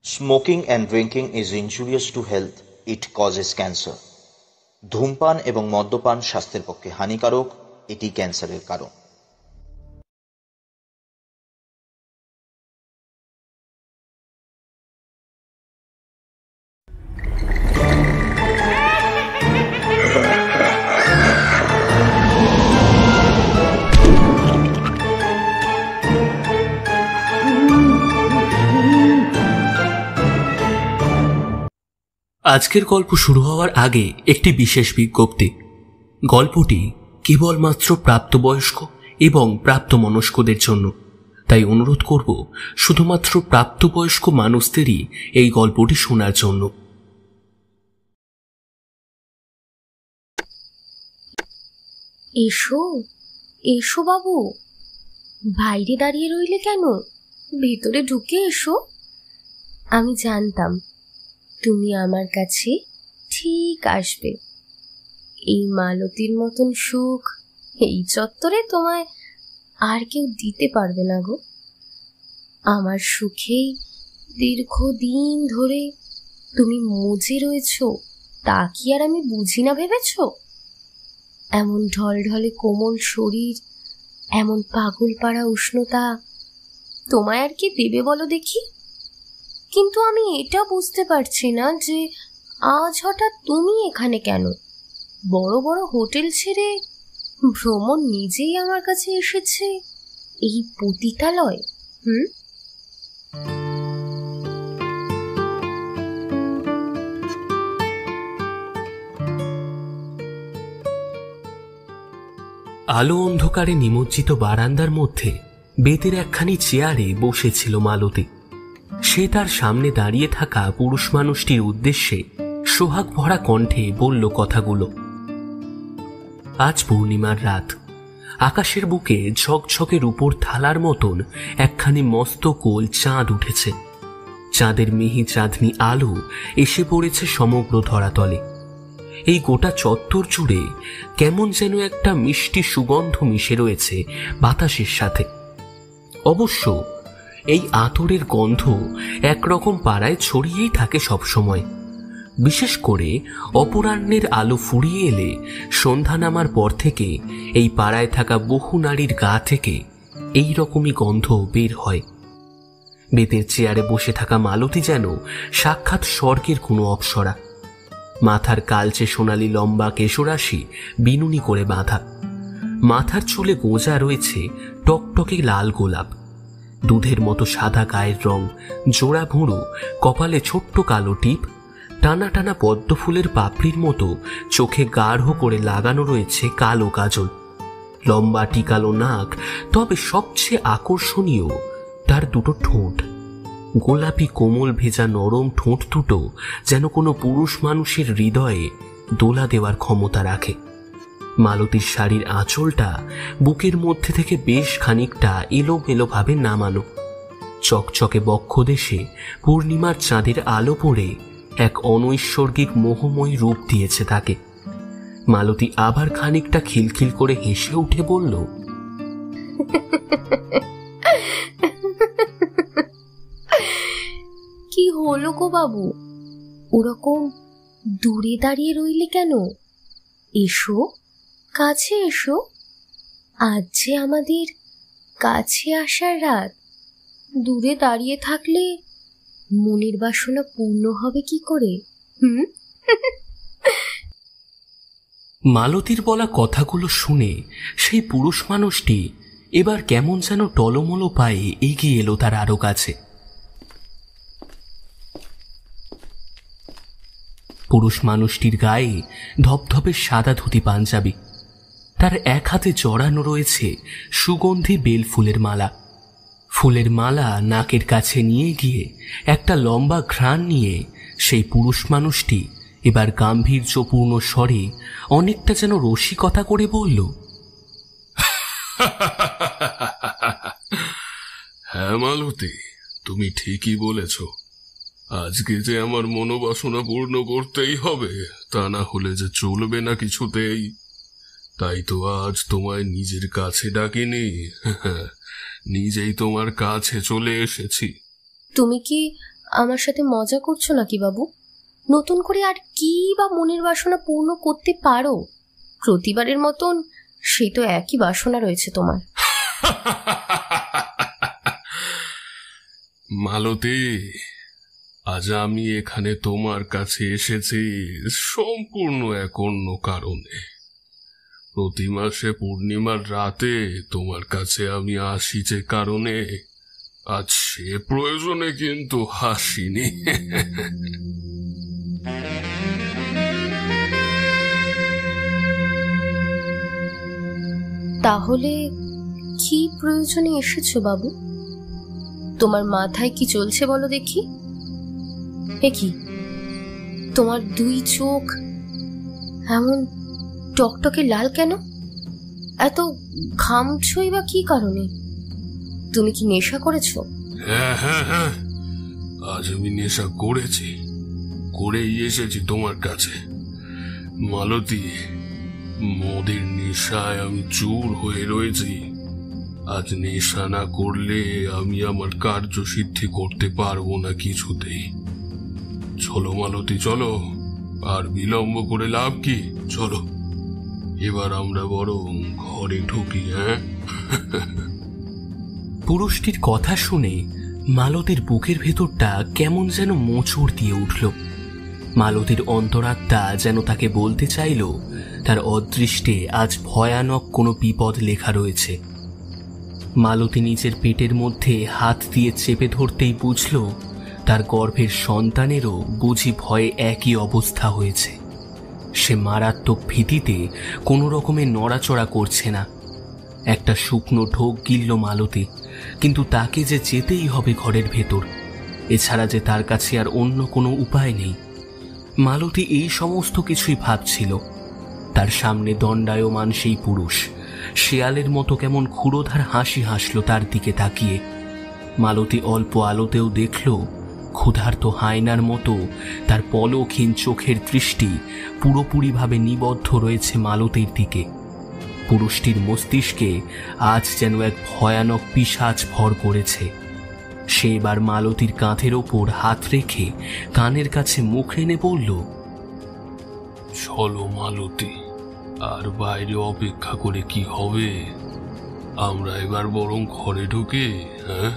Smoking and drinking is injurious to health. It causes cancer. ধূমপান এবং মদ্যপান স্বাস্থ্যের পক্ষে হানিকারক, এটি ক্যান্সারের কারণ। আজকের গল্প শুরু হওয়ার আগে একটি বিশেষ বিজ্ঞপ্তি। গল্পটি কেবলমাত্র প্রাপ্তবয়স্ক এবং প্রাপ্তমনস্কদের জন্য, তাই অনুরোধ করব শুধুমাত্র প্রাপ্তবয়স্ক মানুষদেরই এই গল্পটি শোনার জন্য। এসো এসো বাবু, বাইরে দাঁড়িয়ে রইলে কেন? ভেতরে ঢুকে এসো। আমি জানতাম তুমি আমার কাছে ঠিক আসবে। এই মালতীর মতন সুখ এই চত্বরে তোমায় আর কেউ দিতে পারবে না গো। আমার সুখেই দীর্ঘদিন ধরে তুমি মজে রয়েছ, তা কি আর আমি বুঝি না ভেবেছ? এমন ঢলঢলে কোমল শরীর, এমন পাগল পাড়া উষ্ণতা তোমায় আর কি দেবে বলো দেখি? কিন্তু আমি এটা বুঝতে পারছি না যে আজ হঠাৎ তুমি এখানে কেন? বড় বড় হোটেল ছেড়ে ভ্রমণ নিজেই আমার কাছে এসেছে এই পতিতালয়। আলো অন্ধকারে নিমজ্জিত বারান্দার মধ্যে বেতের একখানি চেয়ারে বসেছিল মালতী। সে তার সামনে দাঁড়িয়ে থাকা পুরুষ মানুষটির উদ্দেশ্যে সোহাগ ভরা কণ্ঠে বলল কথাগুলো। আজ পূর্ণিমার রাত। আকাশের বুকে ঝকঝকে রূপোর থালার মতন একখানি মস্ত গোল চাঁদ উঠেছে। চাঁদের মিহি চাঁদনি আলো এসে পড়েছে সমগ্র ধরাতলে। এই গোটা চত্বর জুড়ে কেমন যেন একটা মিষ্টি সুগন্ধ মিশে রয়েছে বাতাসের সাথে। অবশ্য এই আতরের গন্ধ একরকম পাড়ায় ছড়িয়েই থাকে সবসময়। বিশেষ করে অপরাহ্নের আলো ফুরিয়ে এলে সন্ধ্যা নামার পর থেকে এই পাড়ায় থাকা বহু নারীর গা থেকে এই রকমই গন্ধ বের হয়। বেতের চেয়ারে বসে থাকা মালতী যেন সাক্ষাৎ স্বর্গের কোনো অপ্সরা। মাথার কালচে সোনালি লম্বা কেশরাশি বিনুনি করে বাঁধা। মাথার চুলে গোঁজা রয়েছে টকটকে লাল গোলাপ। দুধের মতো সাদা গায়ের রং, জোড়া ভুঁড়ো, কপালে ছোট্ট কালো টিপ, টানা টানা পদ্ম ফুলের পাপড়ির মতো চোখে গাঢ় করে লাগানো রয়েছে কালো কাজল। লম্বা টিকালো নাক, তবে সবচেয়ে আকর্ষণীয় তার দুটো ঠোঁট। গোলাপি কোমল ভেজা নরম ঠোঁট দুটো যেন কোনো পুরুষ মানুষের হৃদয়ে দোলা দেওয়ার ক্ষমতা রাখে। মালতীর শাড়ির আঁচলটা বুকের মধ্যে থেকে বেশ খানিকটা এলোমেলোভাবে নামানো। চকচকে বক্ষদেশে পূর্ণিমার চাঁদের আলো পড়ে এক অনৈসর্গিক মোহময়ী রূপ দিয়েছে তাকে। মালতী আবার খানিকটা খিলখিল করে হেসে উঠে বলল, কি হলো গো বাবু, ওরকম দূরে দাঁড়িয়ে রইলে কেন? এসো, কাছে এসো। আজ যে আমাদের কাছে আসার রাত। দূরে দাঁড়িয়ে থাকলে মনের বাসনা পূর্ণ হবে কি করে? মালতীর বলা কথাগুলো শুনে সেই পুরুষ মানুষটি এবার কেমন যেন টলমলো পায়ে এগিয়ে এলো তার আরো কাছে। পুরুষ মানুষটির গায়ে ধপধপে সাদা ধুতি পাঞ্জাবি। তার এক হাতে জড়ানো রয়েছে সুগন্ধি বেল ফুলের মালা। ফুলের মালা নাকের কাছে নিয়ে গিয়ে একটা লম্বা ঘ্রাণ নিয়ে সেই পুরুষ মানুষটি এবার গাম্ভীর্যপূর্ণ স্বরে অনেকটা যেন রসিকতা করে বলল, হ্যাঁ মালতী, তুমি ঠিকই বলেছ। আজকে যে আমার মনোবাসনা পূর্ণ করতেই হবে, তা না হলে যে চলবে না কিছুতেই। তাই তো আজ তোমায় নিজের কাছে ডাকিনি, নিজেই তোমার কাছে চলে এসেছি। তুমি কি আমার সাথে মজা করছো নাকি বাবু? নতুন করে আর কি বা মনের বাসনা পূর্ণ করতে পারো? প্রতিবারের মতন সে তো একই বাসনা রয়েছে তোমার। মালতী, আজ আমি এখানে তোমার কাছে এসেছি সম্পূর্ণ এক অন্য কারণে। প্রতি মাসে পূর্ণিমার রাতে তোমার কাছে আমি আসি যে কারণে, আজ সে প্রয়োজনে কিন্তু হাসিনি। তাহলে কি প্রয়োজনে এসেছো বাবু? তোমার মাথায় কি চলছে বলো দেখি। এ কি, তোমার দুই চোখ এমন টকটকে লাল কেন? এত ঘামছই বা কি কারণে? তুমি কি নেশা করেছো? হ্যাঁ হ্যাঁ হ্যাঁ, আজ আমি নেশা করেছি, করেই এসেছি তোমার কাছে। মালতী, মদের নেশায় আমি চুর হয়ে রয়েছি। আজ নেশা না করলে আমি আমার কার্যসিদ্ধি করতে পারবো না কিছুতেই। চলো মালতী, চলো, আর বিলম্ব করে লাভ কি? চলো এবার আমরা বরং ঘরে ঢুকি। হ্যাঁ। পুরুষটির কথা শুনে মালতীর বুকের ভেতরটা কেমন যেন মোচড় দিয়ে উঠল। মালতীর অন্তরাত্মা যেন তাকে বলতে চাইল তার অদৃষ্টে আজ ভয়ানক কোনো বিপদ লেখা রয়েছে। মালতী নিজের পেটের মধ্যে হাত দিয়ে চেপে ধরতেই বুঝল তার গর্ভের সন্তানেরও বুঝি ভয়ে একই অবস্থা হয়েছে। সে মারাত্মক ভীতিতে কোনো রকমে নড়াচড়া করছে না। একটা শুকনো ঢোক গিলল মালতী, কিন্তু তাকে যে যেতেই হবে ঘরের ভেতর, এছাড়া যে তার কাছে আর অন্য কোনো উপায় নেই। মালতী এই সমস্ত কিছুই ভাবছিল। তার সামনে দণ্ডায়মান সেই পুরুষ শেয়ালের মতো কেমন ক্ষুরোধার হাসি হাসল তার দিকে তাকিয়ে। মালতী অল্প আলোতেও দেখল ক্ষুধার্ত হায়নার মতো তার পলকহীন চোখের দৃষ্টি পুরোপুরিভাবে নিবদ্ধ রয়েছে মালতীর দিকে। পুরুষটির মস্তিষ্কে আজ যেন এক ভয়ানক পিশাচ ভর করেছে। সে এবার মালতীর কাঁধের ওপর হাত রেখে কানের কাছে মুখ এনে বলল, চলো মালতী, আর বাইরে অপেক্ষা করে কি হবে? আমরা এবার বরং ঘরে ঢুকে। হ্যাঁ।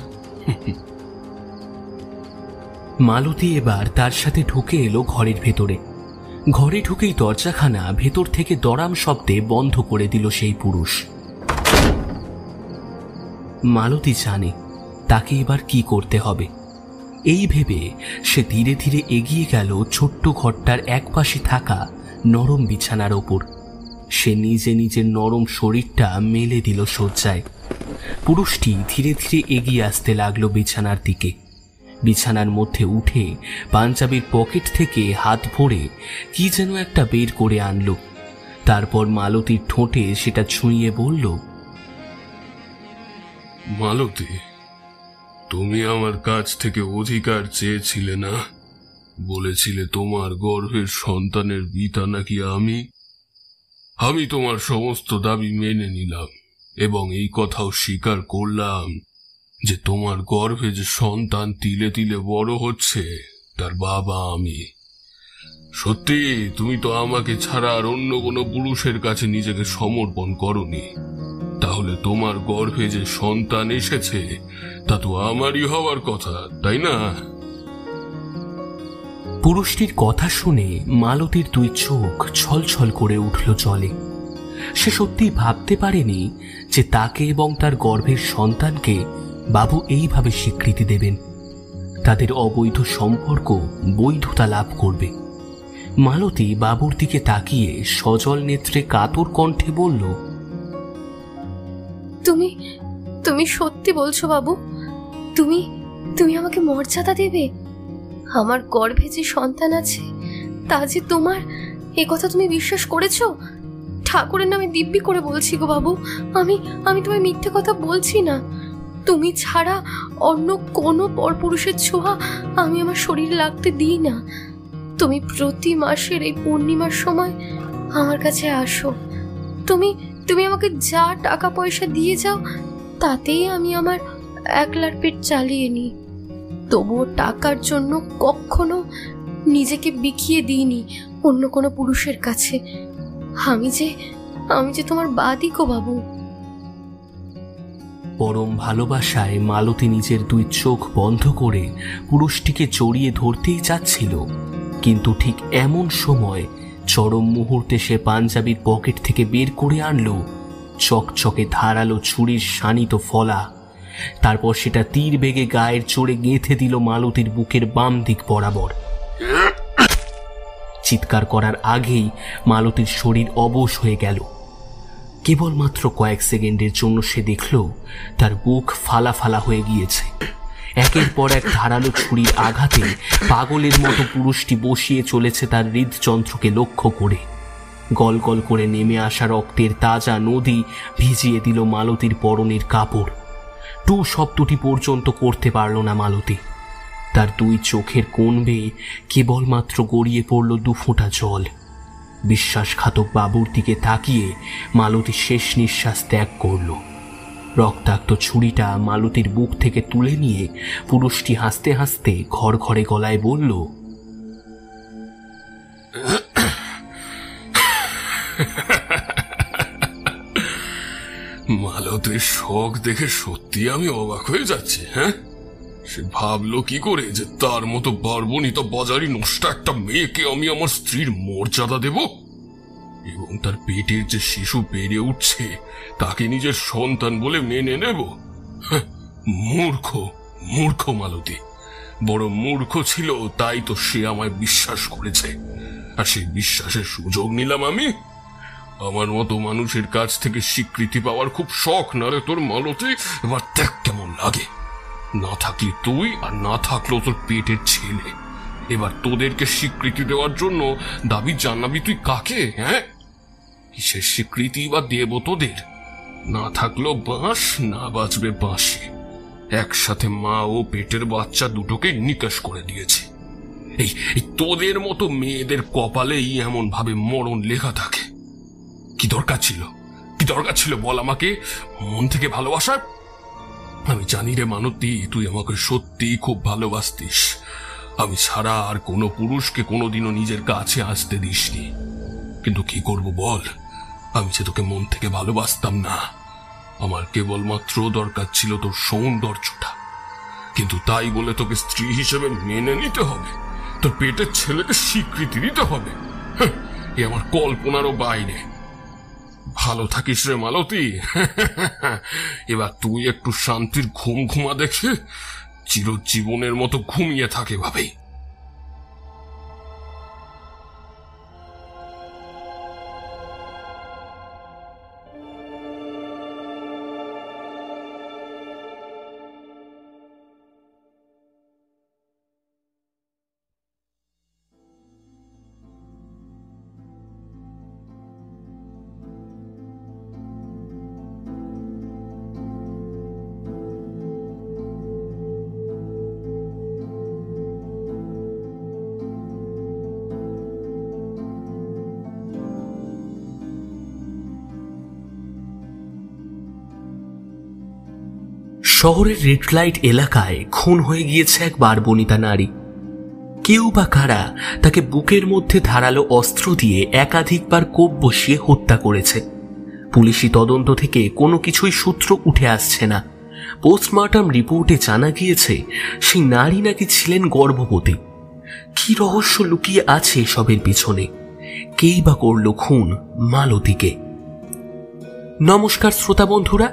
মালতী এবার তার সাথে ঢুকে এলো ঘরের ভেতরে। ঘরে ঢুকেই দরজাখানা ভেতর থেকে দড়াম শব্দে বন্ধ করে দিল সেই পুরুষ। মালতী জানে তাকে এবার কি করতে হবে। এই ভেবে সে ধীরে ধীরে এগিয়ে গেল ছোট্ট ঘরটার একপাশে থাকা নরম বিছানার ওপর। সে নিজে নিজের নরম শরীরটা মেলে দিল শয্যায়। পুরুষটি ধীরে ধীরে এগিয়ে আসতে লাগলো বিছানার দিকে। বিছানার মধ্যে উঠে পাঞ্জাবির পকেট থেকে হাত ভরে কি যেন একটা বের করে আনলো। তারপর মালতীর ঠোঁটে সেটা ছুঁয়ে বলল, মালতী, তুমি আমার কাছ থেকে অধিকার চেয়েছিলে না? বলেছিলে তোমার গর্ভের সন্তানের পিতা নাকি আমি তোমার সমস্ত দাবি মেনে নিলাম এবং এই কথাও স্বীকার করলাম যে তোমার গর্ভে যে সন্তান তিলে তিলে বড় হচ্ছে তার বাবা আমি। সত্যি তুমি তো আমাকে ছাড়া আর অন্য কোনো পুরুষের কাছে নিজেকে সমর্পণ করনি। তাহলে তোমার গর্ভে যে সন্তান এসেছে তা তো আমারই হওয়ার কথা, তাই না? পুরুষটির কথা শুনে মালতীর দুই চোখ ছলছল করে উঠল জলে। সে সত্যি ভাবতে পারেনি যে তাকে এবং তার গর্ভের সন্তানকে বাবু এইভাবে স্বীকৃতি দেবেন। তাদের অবৈধ সম্পর্ক বৈধতা লাভ করবে। মালতী বাবুর দিকে তাকিয়ে সজল নেত্রে কাতর কণ্ঠে বলল, তুমি তুমি সত্যি বলছো বাবু? তুমি তুমি আমাকে মর্যাদা দেবে? আমার গর্ভে যে সন্তান আছে তা যে তোমার, এ কথা তুমি বিশ্বাস করেছো? ঠাকুরের নামে দিব্যি করে বলছি গো বাবু, আমি তোমায় মিথ্যে কথা বলছি না। তুমি ছাড়া অন্য কোনো পরপুরুষের ছোঁয়া আমি আমার শরীরে লাগতে দিই না। তুমি প্রতি মাসের এই পূর্ণিমার সময় আমার কাছে আসো। তুমি আমাকে যা টাকা পয়সা দিয়ে যাও তাতেই আমি আমার একলার পেট চালিয়ে নিই। তবুও টাকার জন্য কখনো নিজেকে বিকিয়ে দিইনি অন্য কোনো পুরুষের কাছে। আমি যে তোমার বাদী গো বাবু। পরম ভালোবাসায় মালতী নিজের দুই চোখ বন্ধ করে পুরুষটিকে জড়িয়ে ধরতেই যাচ্ছিল, কিন্তু ঠিক এমন সময় চরম মুহূর্তে সে পাঞ্জাবির পকেট থেকে বের করে আনলো চকচকে ধারালো ছুরির শানিত ফলা। তারপর সেটা তীর বেগে গায়ের চড়ে গেঁথে দিল মালতীর বুকের বাম দিক বরাবর। চিৎকার করার আগেই মালতীর শরীর অবশ হয়ে গেল। কেবলমাত্র কয়েক সেকেন্ডের জন্য সে দেখল তার বুক ফালা ফালা হয়ে গিয়েছে। একের পর এক ধারালো ছুরির আঘাতে পাগলের মতো পুরুষটি বসিয়ে চলেছে তার হৃদযন্ত্রকে লক্ষ্য করে। গল গল করে নেমে আসা রক্তের তাজা নদী ভিজিয়ে দিল মালতীর পরনের কাপড়। টু শব্দটি পর্যন্ত করতে পারল না মালতী। তার দুই চোখের কোণ বেয়ে কেবলমাত্র গড়িয়ে পড়ল 2 ফোঁটা জল। বিশ্বাসঘাতক বাবুর দিকে তাকিয়ে মালতী শেষ নিঃশ্বাস ত্যাগ করল। রক্তাক্ত ছুরিটা মালতীর বুক থেকে তুলে নিয়ে পুরুষটি হাসতে হাসতে ঘড়ঘড়ে গলায় বলল, মালতীর শখ দেখে সত্যি আমি অবাক হয়ে যাচ্ছি। হ্যাঁ, সে ভাবলো কি করে যে তার মতো বারবনিতা বাজারি নষ্ট একটা মেয়েকে আমি আমার স্ত্রীর মর্যাদা দেব, এবং তার পেটের যে শিশু বেড়ে উঠছে তাকে নিজের সন্তান বলে মেনে নেব? মূর্খ, মূর্খ মালতী, বড় মূর্খ ছিল। তাই তো সে আমায় বিশ্বাস করেছে, আর সেই বিশ্বাসের সুযোগ নিলাম আমি। আমার মতো মানুষের কাছ থেকে স্বীকৃতি পাওয়ার খুব শখ না রে তোর মালতী? এবার দেখ কেমন লাগে। না থাকলি তুই, আর না থাকলো তোর পেটের ছেলে। এবার তোদেরকে স্বীকৃতি দেওয়ার জন্য দাবি জানাবি তুই কাকে? হ্যাঁ, কিসের স্বীকৃতি বা দেব তোদের? না থাকলো বাঁশ, না বাঁচবে বাঁশি। একসাথে মা ও পেটের বাচ্চা দুটোকে নিকাশ করে দিয়েছে। এই তোদের মতো মেয়েদের কপালেই এমন ভাবে মরণ লেখা থাকে। কি দরকার ছিল বল আমাকে মন থেকে ভালোবাসার? আমি জানি রে মানতী, তুই আমাকে সত্যি খুব ভালোবাসতিস। আমি ছাড়া আর কোনো পুরুষকে কোনোদিনও নিজের কাছে আসতে দিসনি। কিন্তু কি করব বল, আমি যে তোকে মন থেকে ভালোবাসতাম না। আমার কেবলমাত্র দরকার ছিল তোর সৌন্দর্যটা। কিন্তু তাই বলে তোকে স্ত্রী হিসেবে মেনে নিতে হবে, তোর পেটের ছেলেকে স্বীকৃতি দিতে হবে? এ আমার কল্পনারও বাইরে। ভালো থাকিস রে মালতী। এবার তুই একটু শান্তির ঘুম ঘুমা দেখে চিরজীবনের মতো ঘুমিয়ে থাকে ভাবেই। শহরের রেড লাইট এলাকায় খুন হয়ে গিয়েছে এক বারবনিতা নারী। কেউ বা কারা তাকে বুকের মধ্যে ধারালো অস্ত্র দিয়ে একাধিকবার কোপ বসিয়ে হত্যা করেছে। পুলিশি তদন্ত থেকে কোনো কিছুই সূত্র উঠে আসছে না। পোস্টমর্টম রিপোর্টে জানা গিয়েছে সেই নারী নাকি ছিলেন গর্ভবতী। কি রহস্য লুকিয়ে আছে এসবের পিছনে? কেই বা করল খুন মালতীকে? নমস্কার শ্রোতা বন্ধুরা,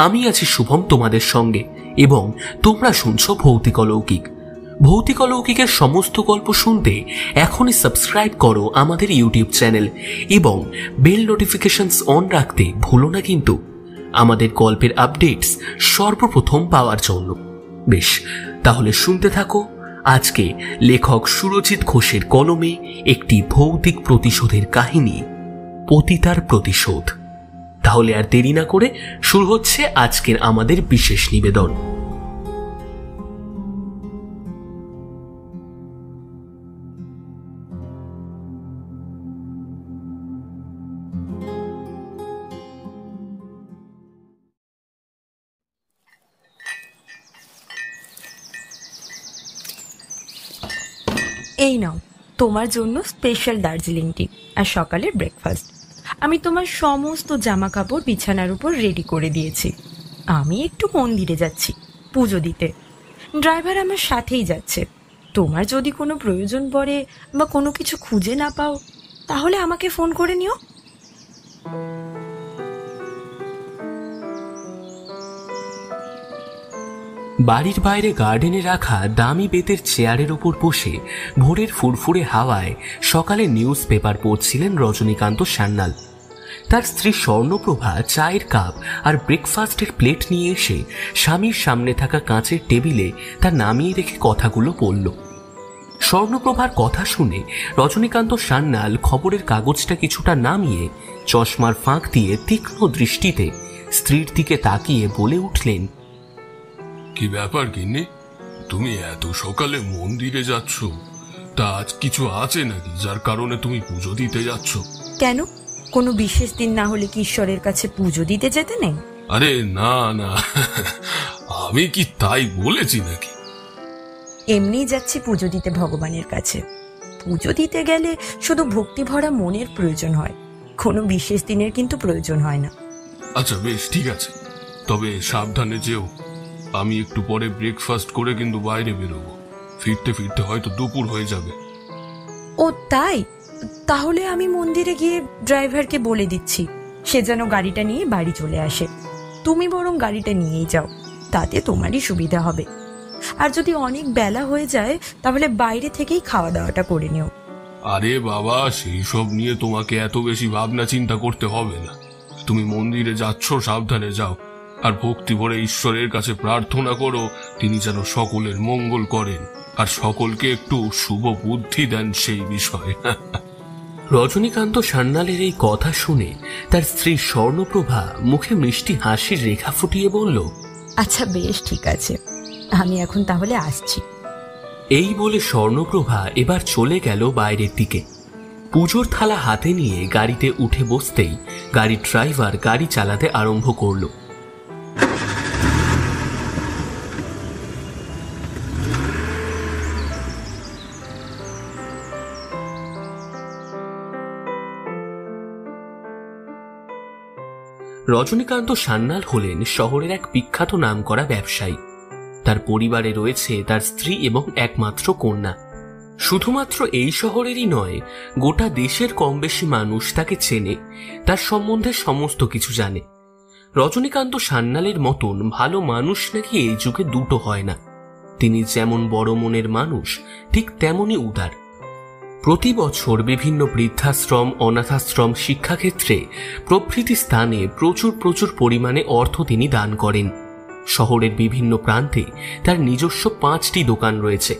আমি আছি শুভম তোমাদের সঙ্গে, এবং তোমরা শুনছো ভৌতিক অলৌকিক। ভৌতিক অলৌকিকের সমস্ত গল্প শুনতে এখনই সাবস্ক্রাইব করো আমাদের ইউটিউব চ্যানেল, এবং বেল নোটিফিকেশনস অন রাখতে ভুলো না কিন্তু, আমাদের গল্পের আপডেটস সর্বপ্রথম পাওয়ার জন্য। বেশ, তাহলে শুনতে থাকো আজকে লেখক সুরজিৎ ঘোষের কলমে একটি ভৌতিক প্রতিশোধের কাহিনী, পতিতার প্রতিশোধ। তাহলে আর দেরি না করে শুরু হচ্ছে আজকের আমাদের বিশেষ নিবেদন। এই নাও তোমার জন্য স্পেশাল দার্জিলিং টি আর সকালের ব্রেকফাস্ট। আমি তোমার সমস্ত জামা কাপড় বিছানার উপর রেডি করে দিয়েছি। আমি একটু মন্দিরে যাচ্ছি পুজো দিতে, ড্রাইভার আমার সাথেই যাচ্ছে। তোমার যদি কোনো প্রয়োজন পড়ে বা কোনো কিছু খুঁজে না পাও তাহলে আমাকে ফোন করে নিও। বাড়ির বাইরে গার্ডেনে রাখা দামি বেতের চেয়ারের উপর বসে ভোরের ফুরফুরে হাওয়ায় সকালে নিউজ পেপার পড়ছিলেন রজনীকান্ত সান্যাল। তার স্ত্রী স্বর্ণপ্রভা চায়ের কাপ আর ব্রেকফাস্টের প্লেট নিয়ে এসে স্বামীর সামনে থাকা কাঁচের টেবিলে তা নামিয়ে রেখে কথাগুলো বলল। স্বর্ণপ্রভার কথা শুনে রজনীকান্ত সান্যাল খবরের কাগজটা কিছুটা নামিয়ে চশমার ফাঁক দিয়ে তীক্ষ্ণ দৃষ্টিতে স্ত্রীর দিকে তাকিয়ে বলে উঠলেন, কি ব্যাপার গিন্নি, তুমি এত সকালে মন্দিরে যাচ্ছ? তা আজ কিছু আছে নাকি যার কারণে তুমি পুজো দিতে যাচ্ছ? কেন, কোনো বিশেষ দিন না হলে কি ঈশ্বরের কাছে পুজো দিতে যেতে নেই? আরে না না, আমি কি তাই বলেছি নাকি? এমনি যাচ্ছি পুজো দিতে ভগবানের কাছে। পুজো দিতে গেলে শুধু ভক্তি ভরা মনের প্রয়োজন হয়, কোনো বিশেষ দিনের কিন্তু প্রয়োজন হয় না। আচ্ছা বেশ, ঠিক আছে, তবে সাবধানে যেও। আমি একটু পরে ব্রেকফাস্ট করে কিন্তু বাইরে বেরোবো, ফিরতে ফিরতে হয়তো দুপুর হয়ে যাবে। ও তাই? তাহলে আমি মন্দিরে গিয়ে ড্রাইভারকে বলে দিচ্ছি সে যেন গাড়িটা নিয়ে বাড়ি চলে আসে। তুমি বরং গাড়িটা নিয়েই যাও, তাতে তোমারই সুবিধা হবে। আর যদি অনেক বেলা হয়ে যায় তাহলে বাইরে থেকেই খাওয়া দাওয়াটা করে নিও। আরে বাবা, সেই সব নিয়ে তোমাকে এত বেশি ভাবনা চিন্তা করতে হবে না। তুমি মন্দিরে যাচ্ছ, সাবধানে যাও, আর ভক্তি ভরে ঈশ্বরের কাছে প্রার্থনা করো তিনি যেন সকলের মঙ্গল করেন আর সকলকে একটু শুভ বুদ্ধি দেন সেই বিষয়ে। রজনীকান্ত সান্যালের এই কথা শুনে তার স্ত্রী স্বর্ণপ্রভা মুখে মিষ্টি হাসির রেখা ফুটিয়ে বলল, আচ্ছা বেশ, ঠিক আছে, আমি এখন তাহলে আসছি। এই বলে স্বর্ণপ্রভা এবার চলে গেল বাইরের দিকে। পুজোর থালা হাতে নিয়ে গাড়িতে উঠে বসতেই গাড়ির ড্রাইভার গাড়ি চালাতে আরম্ভ করল। রজনীকান্ত সান্যাল হলেন শহরের এক বিখ্যাত নামকরা ব্যবসায়ী। তার পরিবারে রয়েছে তার স্ত্রী এবং একমাত্র কন্যা। শুধুমাত্র এই শহরেরই নয়, গোটা দেশের কম বেশি মানুষ তাকে চেনে, তার সম্বন্ধে সমস্ত কিছু জানে। রজনীকান্ত সান্যালের মতন ভালো মানুষ নাকি এই যুগে দুটো হয় না। তিনি যেমন বড় মনের মানুষ, ঠিক তেমনি উদার। প্রতি বছর বিভিন্ন বৃদ্ধাশ্রম, অনাথাশ্রম, শিক্ষাক্ষেত্রে প্রভৃতি স্থানে প্রচুর পরিমাণে অর্থ তিনি দান করেন। শহরের বিভিন্ন প্রান্তে তার নিজস্ব 5টি দোকান রয়েছে।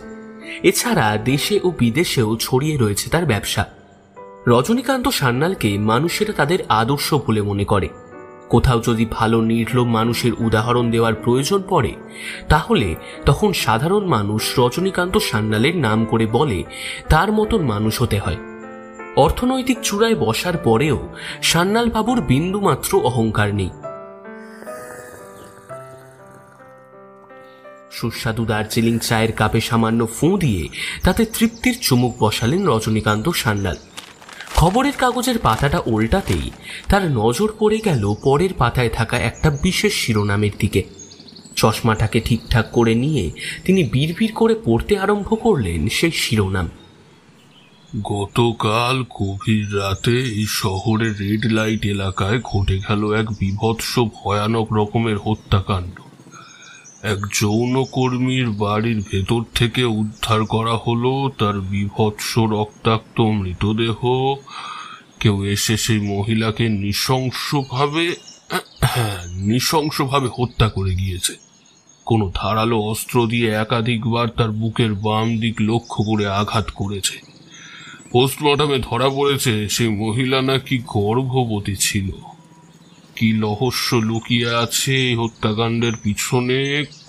এছাড়া দেশে ও বিদেশেও ছড়িয়ে রয়েছে তার ব্যবসা। রজনীকান্ত সান্যালকে মানুষেরা তাদের আদর্শ বলে মনে করে। কোথাও যদি ভালো নির্লোভ মানুষের উদাহরণ দেওয়ার প্রয়োজন পড়ে তাহলে তখন সাধারণ মানুষ রজনীকান্ত সান্যালের নাম করে বলে তার মতন মানুষ হতে হয়। অর্থনৈতিক চূড়ায় বসার পরেও সান্যাল বাবুর বিন্দুমাত্র অহংকার নেই। সুস্বাদু দার্জিলিং চায়ের কাপে সামান্য ফুঁ দিয়ে তাতে তৃপ্তির চুমুক বসালেন রজনীকান্ত সান্যাল। খবরের কাগজের পাতাটা উল্টাতেই তার নজর পড়ে গেল পরের পাতায় থাকা একটা বিশেষ শিরোনামের দিকে। চশমাটাকে ঠিকঠাক করে নিয়ে তিনি বিড়বিড় করে পড়তে আরম্ভ করলেন সেই শিরোনাম। গতকাল গভীর রাতে এই শহরের রেড লাইট এলাকায় ঘটে গেল এক বীভৎস ভয়ানক রকমের হত্যাকাণ্ড। এক যৌনকর্মীর বাড়ির ভেতর থেকে উদ্ধার করা হলো তার বীভৎস রক্তাক্ত মৃতদেহ। কেউ এসে সেই মহিলাকে নৃশংসভাবে হত্যা করে গিয়েছে। কোনো ধারালো অস্ত্র দিয়ে একাধিকবার তার বুকের বাম দিক লক্ষ্য করে আঘাত করেছে। পোস্টমর্টমে ধরা পড়েছে সেই মহিলা নাকি গর্ভবতী ছিল। কি রহস্য লুকিয়ে আছে এই হত্যাকাণ্ডের পিছনে?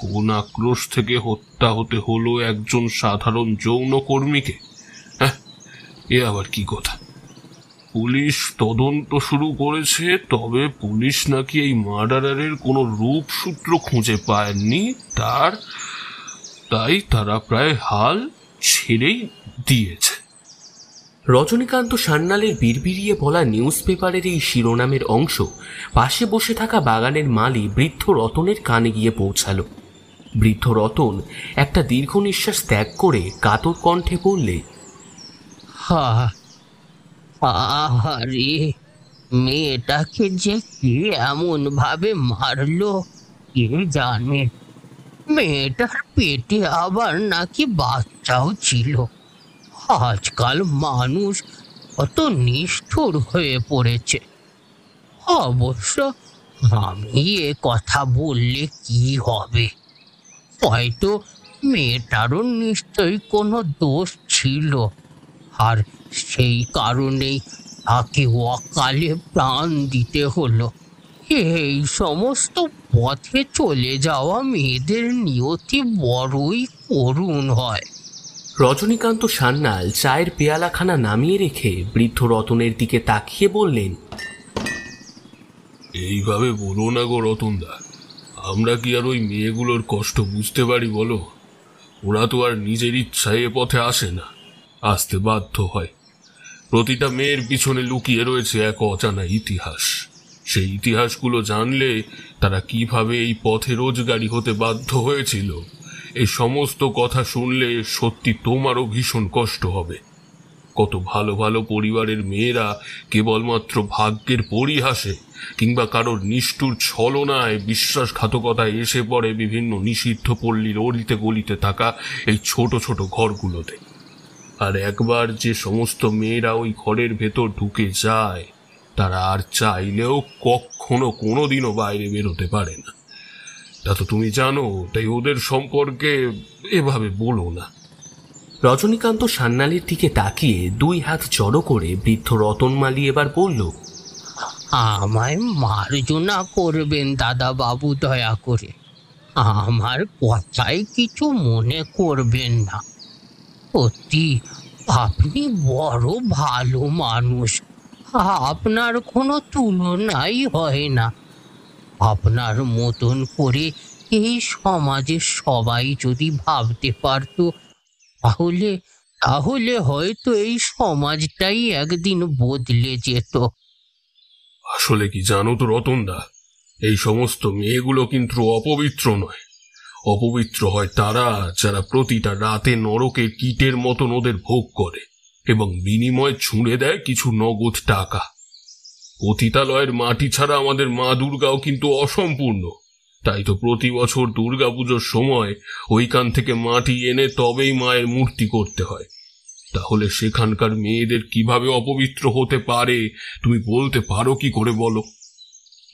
কোন আক্রোশ থেকে হত্যা হতে হলো একজন সাধারণ যৌনকর্মীকে? এ আবার কি কথা? পুলিশ তদন্ত শুরু করেছে, তবে পুলিশ নাকি এই মার্ডারের কোনো রূপসূত্র খুঁজে পায়নি। তাই তারা প্রায় হাল ছেড়েই দিয়েছে। রজনীকান্ত সান্যালের বিড়বিড়িয়ে বলা নিউজ পেপারের এই শিরোনামের অংশ পাশে বসে থাকা বাগানের মালি বৃদ্ধ রতনের কানে গিয়ে পৌঁছালো। বৃদ্ধ রতন একটা দীর্ঘ নিঃশ্বাস ত্যাগ করে কাতর কণ্ঠে বললে, আরে মেয়েটাকে যে কি এমন ভাবে মারলো কে জানে। মেয়েটার পেটে আবার নাকি বাচ্চাও ছিল। আজকাল মানুষ কত নিষ্ঠুর হয়ে পড়েছে। অবশ্য আমি এ কথা বললে কি হবে, হয়তো মেয়েটারও নিশ্চয়ই কোনো দোষ ছিল, আর সেই কারণেই তাকে অকালে প্রাণ দিতে হলো। এই সমস্ত পথে চলে যাওয়া মেয়েদের নিয়তি বড়ই করুণ হয়। রজনীকান্ত সান্যাল চায়ের পেয়ালাখানা নামিয়ে রেখে বৃদ্ধ রতনের দিকে তাকিয়ে বললেন, এইভাবে বলো না গো রতনদা, আমরা কি আর ওই মেয়েগুলোর কষ্ট বুঝতে পারি বলো? ওরা তো আর নিজের ইচ্ছায় এ পথে আসে না, আসতে বাধ্য হয়। প্রতিটা মেয়ের পিছনে লুকিয়ে রয়েছে এক অজানা ইতিহাস। সেই ইতিহাসগুলো জানলে তারা কিভাবে এই পথে রোজগারি হতে বাধ্য হয়েছিল, এই সমস্ত কথা শুনলে সত্যি তোমারও ভীষণ কষ্ট হবে। কত ভালো ভালো পরিবারের মেয়েরা কেবলমাত্র ভাগ্যের পরিহাসে কিংবা কারোর নিষ্ঠুর ছলনায় বিশ্বাসঘাতকতায় এসে পড়ে বিভিন্ন নিষিদ্ধ পল্লীর অলিতে গলিতে থাকা এই ছোট ছোট ঘরগুলোতে। আর একবার যে সমস্ত মেয়েরা ওই ঘরের ভেতর ঢুকে যায়, তারা আর চাইলেও কখনো কোনোদিনও বাইরে বেরোতে পারে না। তা তো তুমি জানো, তাই ওদের সম্পর্কে এভাবে বলো না। রজনীকান্ত সান্যালের দিকে তাকিয়ে দুই হাত জড়ো করে বৃদ্ধ রতনমালী এবার বলল, আমায় মার্জনা করবেন দাদা বাবু, দয়া করে আমার কথায় কিছু মনে করবেন না। সত্যি আপনি বড় ভালো মানুষ, আপনার কোনো তুলনাই হয় না। আপনার মতন করে এই সমাজের সবাই যদি ভাবতে পারত, তাহলে তাহলে হয়তো এই সমাজটাই একদিন বদলে যেত। আসলে কি জানো তো রতনদা, এই সমস্ত মেয়েগুলো কিন্তু অপবিত্র নয়। অপবিত্র হয় তারা যারা প্রতিটা রাতে নরকের কীটের মতন ওদের ভোগ করে এবং বিনিময়ে ছুঁড়ে দেয় কিছু নগদ টাকা। পতিতালয়ের মাটি ছাড়া আমাদের মা দুর্গাও কিন্তু অসম্পূর্ণ। তাই তো প্রতি বছর দুর্গাপুজোর সময় ওইখান থেকে মাটি এনে তবেই মায়ের মূর্তি করতে হয়। তাহলে সেখানকার মেয়েদের কিভাবে অপবিত্র হতে পারে তুমি বলতে পারো কি করে বলো?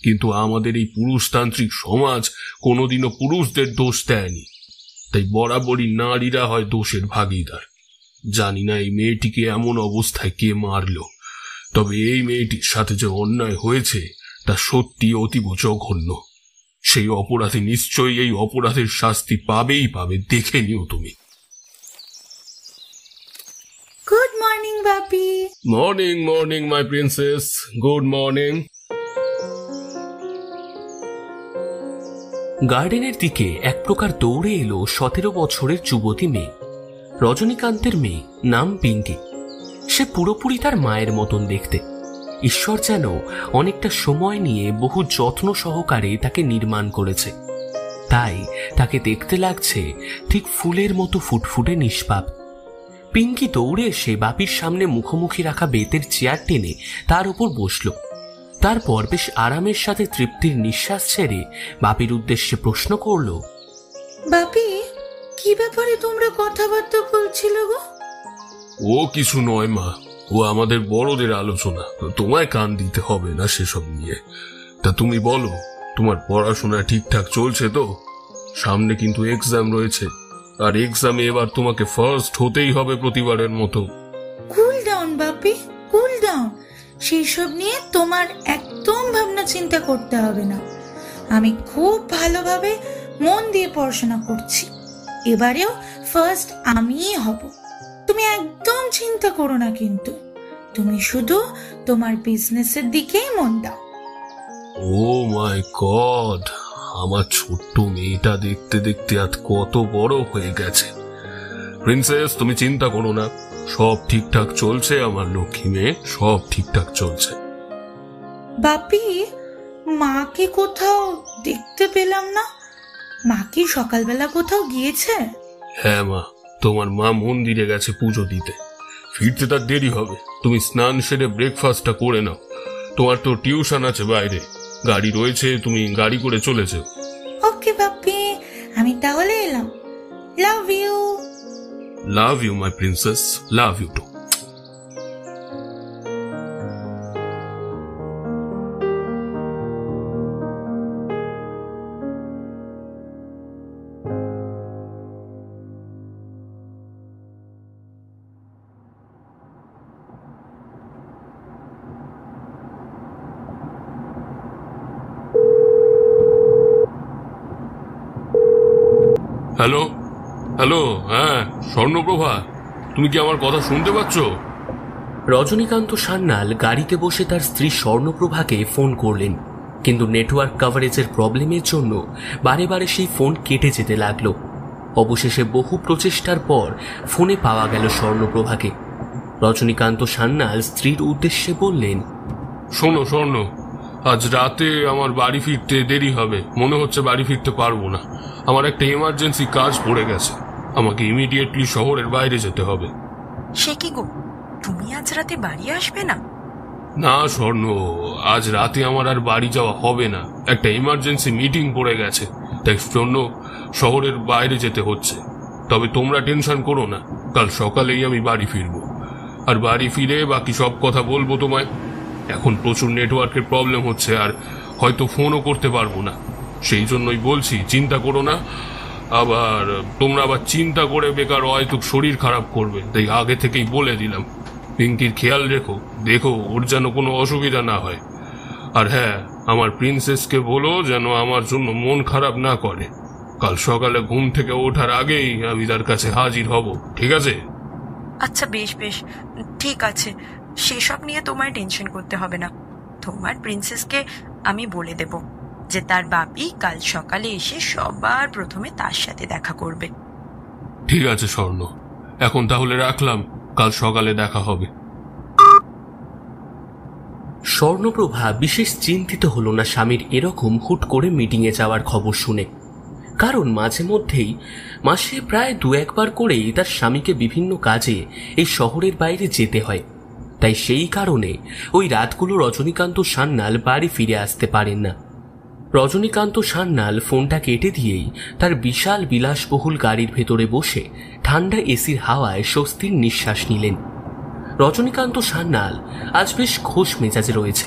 কিন্তু আমাদের এই পুরুষতান্ত্রিক সমাজ কোনোদিনও পুরুষদের দোষ দেয়নি, তাই বরাবরই নারীরা হয় দোষের ভাগীদার। জানি না এই মেয়েটিকে এমন অবস্থায় কে মারল, তবে এই মেয়েটির সাথে যে অন্যায় হয়েছে তা সত্যি অতীব জঘন্য। সেই অপরাধী নিশ্চয়ই এই অপরাধের শাস্তি পাবেই পাবে, দেখে নিও তুমি। Good morning Bapi. Morning morning my princess, good morning. গার্ডেনের দিকে এক প্রকার দৌড়ে এলো 17 বছরের যুবতী মেয়ে, রজনীকান্তের মেয়ে, নাম পিঙ্কি। সে পুরোপুরি তার মায়ের মতন দেখতে। ঈশ্বর যেন অনেকটা সময় নিয়ে বহু যত্ন সহকারে তাকে নির্মাণ করেছে, তাই তাকে দেখতে লাগছে ঠিক ফুলের মতো ফুটফুটে নিষ্পাপ। পিঙ্কি দৌড়ে এসে বাপির সামনে মুখোমুখি রাখা বেতের চেয়ার টেনে তার উপর বসল। তারপর বেশ আরামের সাথে তৃপ্তির নিঃশ্বাস ছেড়ে বাপির উদ্দেশ্যে প্রশ্ন করল, বাপি, কি ব্যাপারে তোমরা কথাবার্তা বলছিলে গো? ও কিছু নয় মা, ও আমাদের বড়দের আলোচনা, তোমায় কান দিতে হবে না সেসব নিয়ে। তা তুমি বলো, তোমার পড়াশোনা ঠিকঠাক চলছে তো? সামনে কিন্তু এক্সাম রয়েছে, আর এক্সামে এবার তোমাকে ফার্স্ট হতেই হবে প্রতিবারের মতো। কুল ডাউন বাপি, কুল ডাউন। সেই সব নিয়ে তোমার একদম ভাবনা চিন্তা করতে হবে না। আমি খুব ভালোভাবে মন দিয়ে পড়াশোনা করছি। এবারেও ফার্স্ট আমিই হব। তুমি একদম চিন্তা করো না, কিন্তু তুমি শুধু তোমার বিজনেসের দিকেই মন দাও। ও মাই গড, আমার ছোট্ট মেয়েটা দেখতে দেখতে আজ কত বড় হয়ে গেছে। প্রিন্সেস, তুমি চিন্তা করো না, সব ঠিকঠাক চলছে আমার লক্ষ্মী মেয়ে, সব ঠিকঠাক চলছে। বাপি, মাকে কোথাও দেখতে পেলাম না। মা কি সকালবেলা কোথাও গিয়েছে? হ্যাঁ মা, তোমার মা মন্দিরে গেছে পুজো দিতে, ফিরতে তার দেরি হবে। তুমি স্নান সেরে ব্রেকফাস্টটা করে নাও, তোমার তো টিউশন আছে বাইরে, গাড়ি রয়েছে, তুমি গাড়ি করে চলে যাও। ওকে বাপি, আমি তাহলে এলাম। Love you. Love you my princess, love you too. Hello hello, হ্যাঁ স্বর্ণপ্রভা, তুমি কি আমার কথা শুনতে পাচ্ছ? রজনীকান্ত সান্যাল গাড়িতে বসে তার স্ত্রী স্বর্ণপ্রভাকে ফোন করলেন, কিন্তু নেটওয়ার্ক কভারেজের প্রবলেমের জন্য বারে বারে সেই ফোন কেটে যেতে লাগলো। অবশেষে বহু প্রচেষ্টার পর ফোনে পাওয়া গেল স্বর্ণপ্রভাকে। রজনীকান্ত সান্যাল স্ত্রীর উদ্দেশ্যে বললেন, শোনো স্বর্ণ, আজ রাতে আমার বাড়ি ফিরতে দেরি হবে, মনে হচ্ছে বাড়ি ফিরতে পারবো না। আমার একটা এমার্জেন্সি কাজ পড়ে গেছে, আমাকে ইমিডিয়েটলি শহরের বাইরে যেতে হবে। সে কি গো, তুমি আজ রাতে বাড়ি আসবে না? না স্বর্ণ, আজ রাতে আমার আর বাড়ি যাওয়া হবে না, একটা ইমার্জেন্সি মিটিং পড়ে গেছে, তাই জন্য শহরের বাইরে যেতে হচ্ছে। তবে তোমরা টেনশন করো না, কাল সকালেই আমি বাড়ি ফিরবো, আর বাড়ি ফিরে বাকি সব কথা বলবো তোমায়। এখন প্রচুর নেটওয়ার্কের প্রবলেম হচ্ছে, আর হয়তো ফোনও করতে পারবো না, সেই জন্যই বলছি চিন্তা করো না। আবার তোমরা আবার চিন্তা করে বেকার হয়তো শরীর খারাপ করবে, তাই আগে থেকেই বলে দিলাম। পিঙ্কির খেয়াল দেখো ওর যেন কোনো অসুবিধা না হয়। আর হ্যাঁ, আমার প্রিন্সেসকে বলো যেন আমার জন্য মন খারাপ না করে। কাল সকালে ঘুম থেকে ওঠার আগেই আমি তার কাছে হাজির হব, ঠিক আছে? আচ্ছা বেশ বেশ, ঠিক আছে, সেসব নিয়ে তোমায় টেনশন করতে হবে না। তোমার প্রিন্সেসকে আমি বলে দেব যে তার বাপি কাল সকালে এসে সবার প্রথমে তার সাথে দেখা করবে। ঠিক আছে স্বর্ণ, এখন তাহলে রাখলাম, কাল সকালে দেখা হবে। স্বর্ণপ্রভা বিশেষ চিন্তিত হল না স্বামীর এরকম হুট করে মিটিংয়ে যাওয়ার খবর শুনে, কারণ মাঝে মধ্যেই মাসে প্রায় 2-1 করেই তার স্বামীকে বিভিন্ন কাজে এই শহরের বাইরে যেতে হয়। তাই সেই কারণে ওই রাতগুলো রজনীকান্ত সান্যাল বাড়ি ফিরে আসতে পারেন না। রজনীকান্ত সান্যাল ফোনটা কেটে দিয়েই তার বিশাল বিলাসবহুল গাড়ির ভেতরে বসে ঠান্ডা এসির হাওয়ায় স্বস্তির নিঃশ্বাস নিলেন। রজনীকান্ত সান্যাল আজ বেশ খোশ মেজাজে রয়েছে।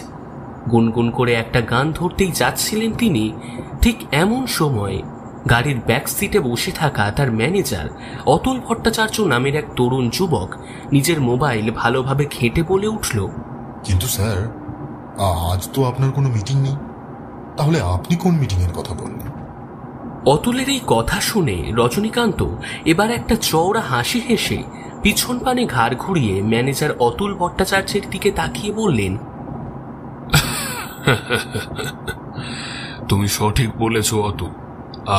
গুনগুন করে একটা গান ধরতেই যাচ্ছিলেন তিনি, ঠিক এমন সময় গাড়ির ব্যাক সিটে বসে থাকা তার ম্যানেজার অতুল ভট্টাচার্য নামের এক তরুণ যুবক নিজের মোবাইল ভালোভাবে ঘেঁটে বলে উঠল, কিন্তু স্যার, আজ তো আপনার কোনো মিটিং নেই, তাহলে আপনি কোন মিটিং এর কথা বললেন? অতুলের এই কথা শুনে রজনীকান্ত এবার একটা চওড়া হাসি হেসে পিছন পানে ঘাড় ঘুরিয়ে ম্যানেজার অতুল ভট্টাচার্যের দিকে তাকিয়ে বললেন, তুমি সঠিক বলেছো অতুল,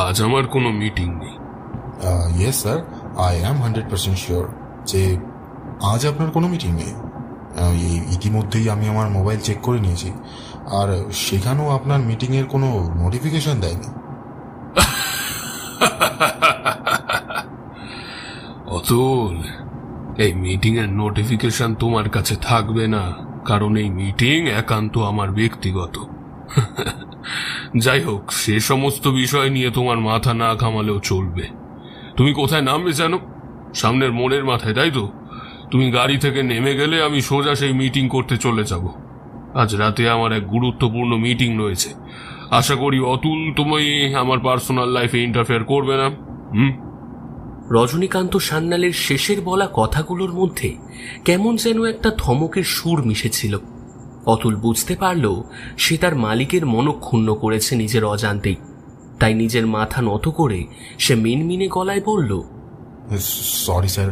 আজ আমার কোনো মিটিং নেই। Yes sir, I am 100% sure যে আজ আপনার কোনো মিটিং নেই। ইতিমধ্যেই আমি আমার মোবাইল চেক করে নিয়েছি, আর সেখানেও আপনার মিটিং এর কোনো নোটিফিকেশন দেয়নি। অতুল, এই মিটিং এর নোটিফিকেশন তোমার কাছে থাকবে না, কারণ এই মিটিং একান্ত আমার ব্যক্তিগত। যাই হোক, সে সমস্ত বিষয় নিয়ে তোমার মাথা না ঘামালেও চলবে। তুমি কোথায় নামবে জানো? সামনের মোড়ের মাথায়, তাই তো? তুমি গাড়ি থেকে নেমে গেলে আমি সোজা সেই মিটিং করতে চলে যাব। আজ রাতে আমার এক গুরুত্বপূর্ণ মিটিং রয়েছে। আশা করি অতুল তুমি আমার পার্সোনাল লাইফে ইন্টারফেয়ার করবে না। রজনীকান্ত সান্যালের শেষের বলা কথাগুলোর মধ্যে কেমন যেন একটা ধমকের সুর মিশেছিল। অতুল বুঝতে পারল সে তার মালিকের মনক্ষুণ্ণ করেছে নিজের অজান্তেই। তাই নিজের মাথা নত করে সে মিনমিনে গলায় বলল, সরি স্যার,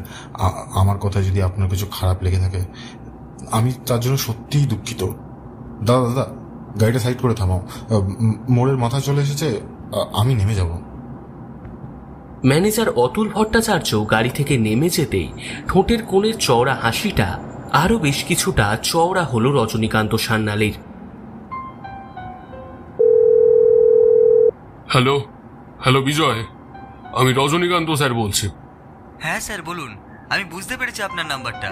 আমার কথা যদি আপনার কিছু খারাপ লেগে থাকে আমি তার জন্য সত্যিই দুঃখিত। দাদা, গাড়িটা সাইড করে থামাও, মোড়ের মাথা চলে এসেছে, আমি নেমে যাব। ম্যানেজার অতুল ভট্টাচার্য গাড়ি থেকে নেমে যেতেই ঠোঁটের কোণের চওড়া হাসিটা আরো বেশ কিছুটা চওড়া হলো রজনীকান্ত সান্যালের। হ্যালো হ্যালো বিজয়, আমি রজনীকান্ত স্যার বলছি। হ্যাঁ স্যার বলুন, আমি বুঝতে পেরেছি আপনার নাম্বারটা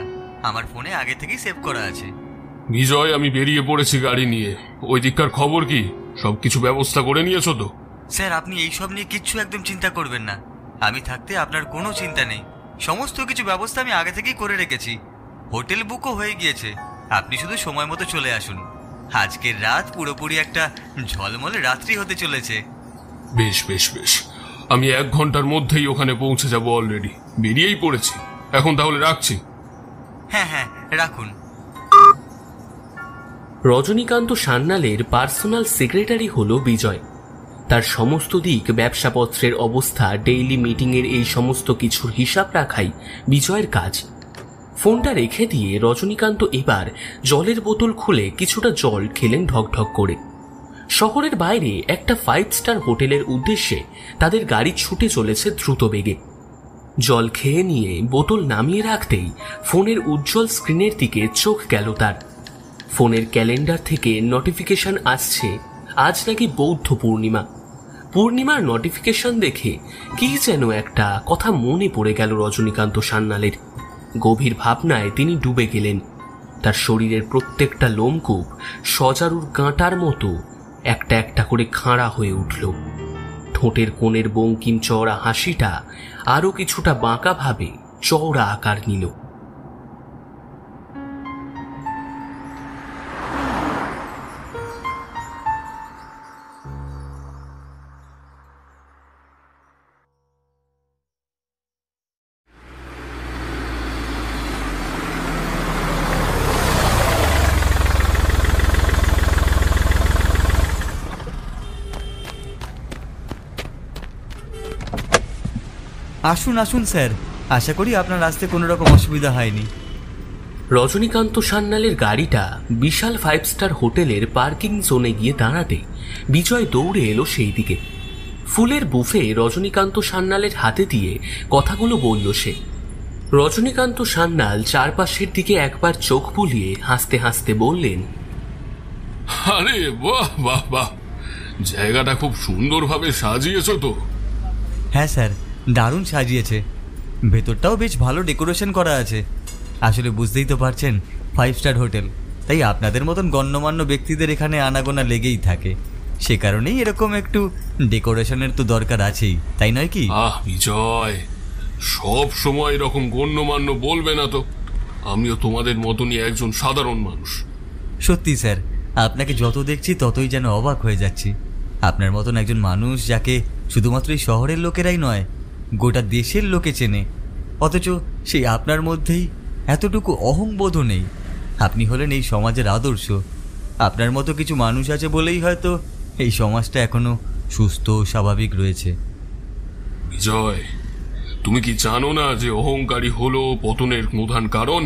আমার ফোনে আগে থেকেই সেভ করা আছে। বিজয়, আমি বেরিয়ে পড়েছি গাড়ি নিয়ে। ওই দিককার খবর কি? সবকিছু ব্যবস্থা করে নিয়েছো তো? স্যার আপনি এইসব নিয়ে কিচ্ছু একদম চিন্তা করবেন না। আমি থাকতে আপনার কোনো চিন্তা নেই। সমস্ত কিছু ব্যবস্থা আমি আগে থেকেই করে রেখেছি। হোটেল বুকও হয়ে গিয়েছে। আপনি শুধু সময় মতো চলে আসুন। আজকের রাত পুরোপুরি একটা ঝলমলে রাত্রি হতে চলেছে। বেশ বেশ বেশ, আমি 1 ঘন্টার মধ্যেই ওখানে পৌঁছে যাব। অলরেডি বেরিয়েই পড়েছি। এখন তাহলে রাখছি। হ্যাঁ হ্যাঁ রাখুন। রজনীকান্ত সান্যালের পার্সোনাল সেক্রেটারি হলো বিজয়। তার সমস্ত দিক, ব্যবসাপত্রের অবস্থা, ডেইলি মিটিংয়ের এই সমস্ত কিছুর হিসাব রাখাই বিজয়ের কাজ। ফোনটা রেখে দিয়ে রজনীকান্ত এবার জলের বোতল খুলে কিছুটা জল খেলেন ঢকঢক করে। শহরের বাইরে একটা 5 স্টার হোটেলের উদ্দেশ্যে তাদের গাড়ি ছুটে চলেছে দ্রুত বেগে। জল খেয়ে নিয়ে বোতল নামিয়ে রাখতেই ফোনের উজ্জ্বল স্ক্রিনের দিকে চোখ গেল তার। ফোনের ক্যালেন্ডার থেকে নোটিফিকেশন আসছে আজ নাকি বৌদ্ধ পূর্ণিমা। পূর্ণিমার নোটিফিকেশন দেখে কি যেন একটা কথা মনে পড়ে গেল রজনীকান্ত সান্যালের। গভীর ভাবনায় তিনি ডুবে গেলেন। তার শরীরের প্রত্যেকটা লোমকূপ সজারুর কাঁটার মতো একটা একটা করে খাঁড়া হয়ে উঠল। ঠোঁটের কোণের বঙ্কিম চওড়া হাসিটা আরো কিছুটা বাঁকা ভাবে চওড়া আকার নিল। আসুন আসুন স্যার, আশা করি আপনার আসতে কোনো রকম অসুবিধা হয়নি। রজনীকান্ত সান্যালের গাড়িটা বিশাল 5 স্টার হোটেলের পার্কিং জোনে গিয়ে দাঁড়াতে বিজয় দৌড়ে এলো সেই দিকে। ফুলের বুফে রজনীকান্ত সান্যালের হাতে দিয়ে কথাগুলো বলল সে। রজনীকান্ত সান্যাল চারপাশের দিকে একবার চোখ বুলিয়ে হাসতে হাসতে বললেন, আরে বাহ বাহ বাহ, জায়গাটা খুব সুন্দরভাবে সাজিয়েছো তো। হ্যাঁ স্যার, দারুণ সাজিয়েছে। ভেতরটাও বেশ ভালো ডেকোরেশন করা আছে। আসলে বুঝতেই তো পারছেন 5 স্টার হোটেল, তাই আপনাদের মতন গণ্যমান্য ব্যক্তিদের এখানে আনাগোনা লেগেই থাকে। সে কারণেই এরকম একটু ডেকোরেশনের তো দরকার আছেই, তাই নয় কি? বিজয়, সব সময় এরকম গণ্যমান্য বলবে না তো। আমিও তোমাদের মতনই একজন সাধারণ মানুষ। সত্যি স্যার, আপনাকে যত দেখছি ততই যেন অবাক হয়ে যাচ্ছি। আপনার মতন একজন মানুষ যাকে শুধুমাত্র এই শহরের লোকেরাই নয়, গোটা দেশের লোকে চেনে, অথচ সেই আপনার মধ্যেই এতটুকু অহংবোধও নেই। আপনি হলেন এই সমাজের আদর্শ। আপনার মতো কিছু মানুষ আছে বলেই হয়তো এই সমাজটা এখনো সুস্থ ও স্বাভাবিক রয়েছে। বিজয়, তুমি কি জানো না যে অহংকারী হলো পতনের প্রধান কারণ?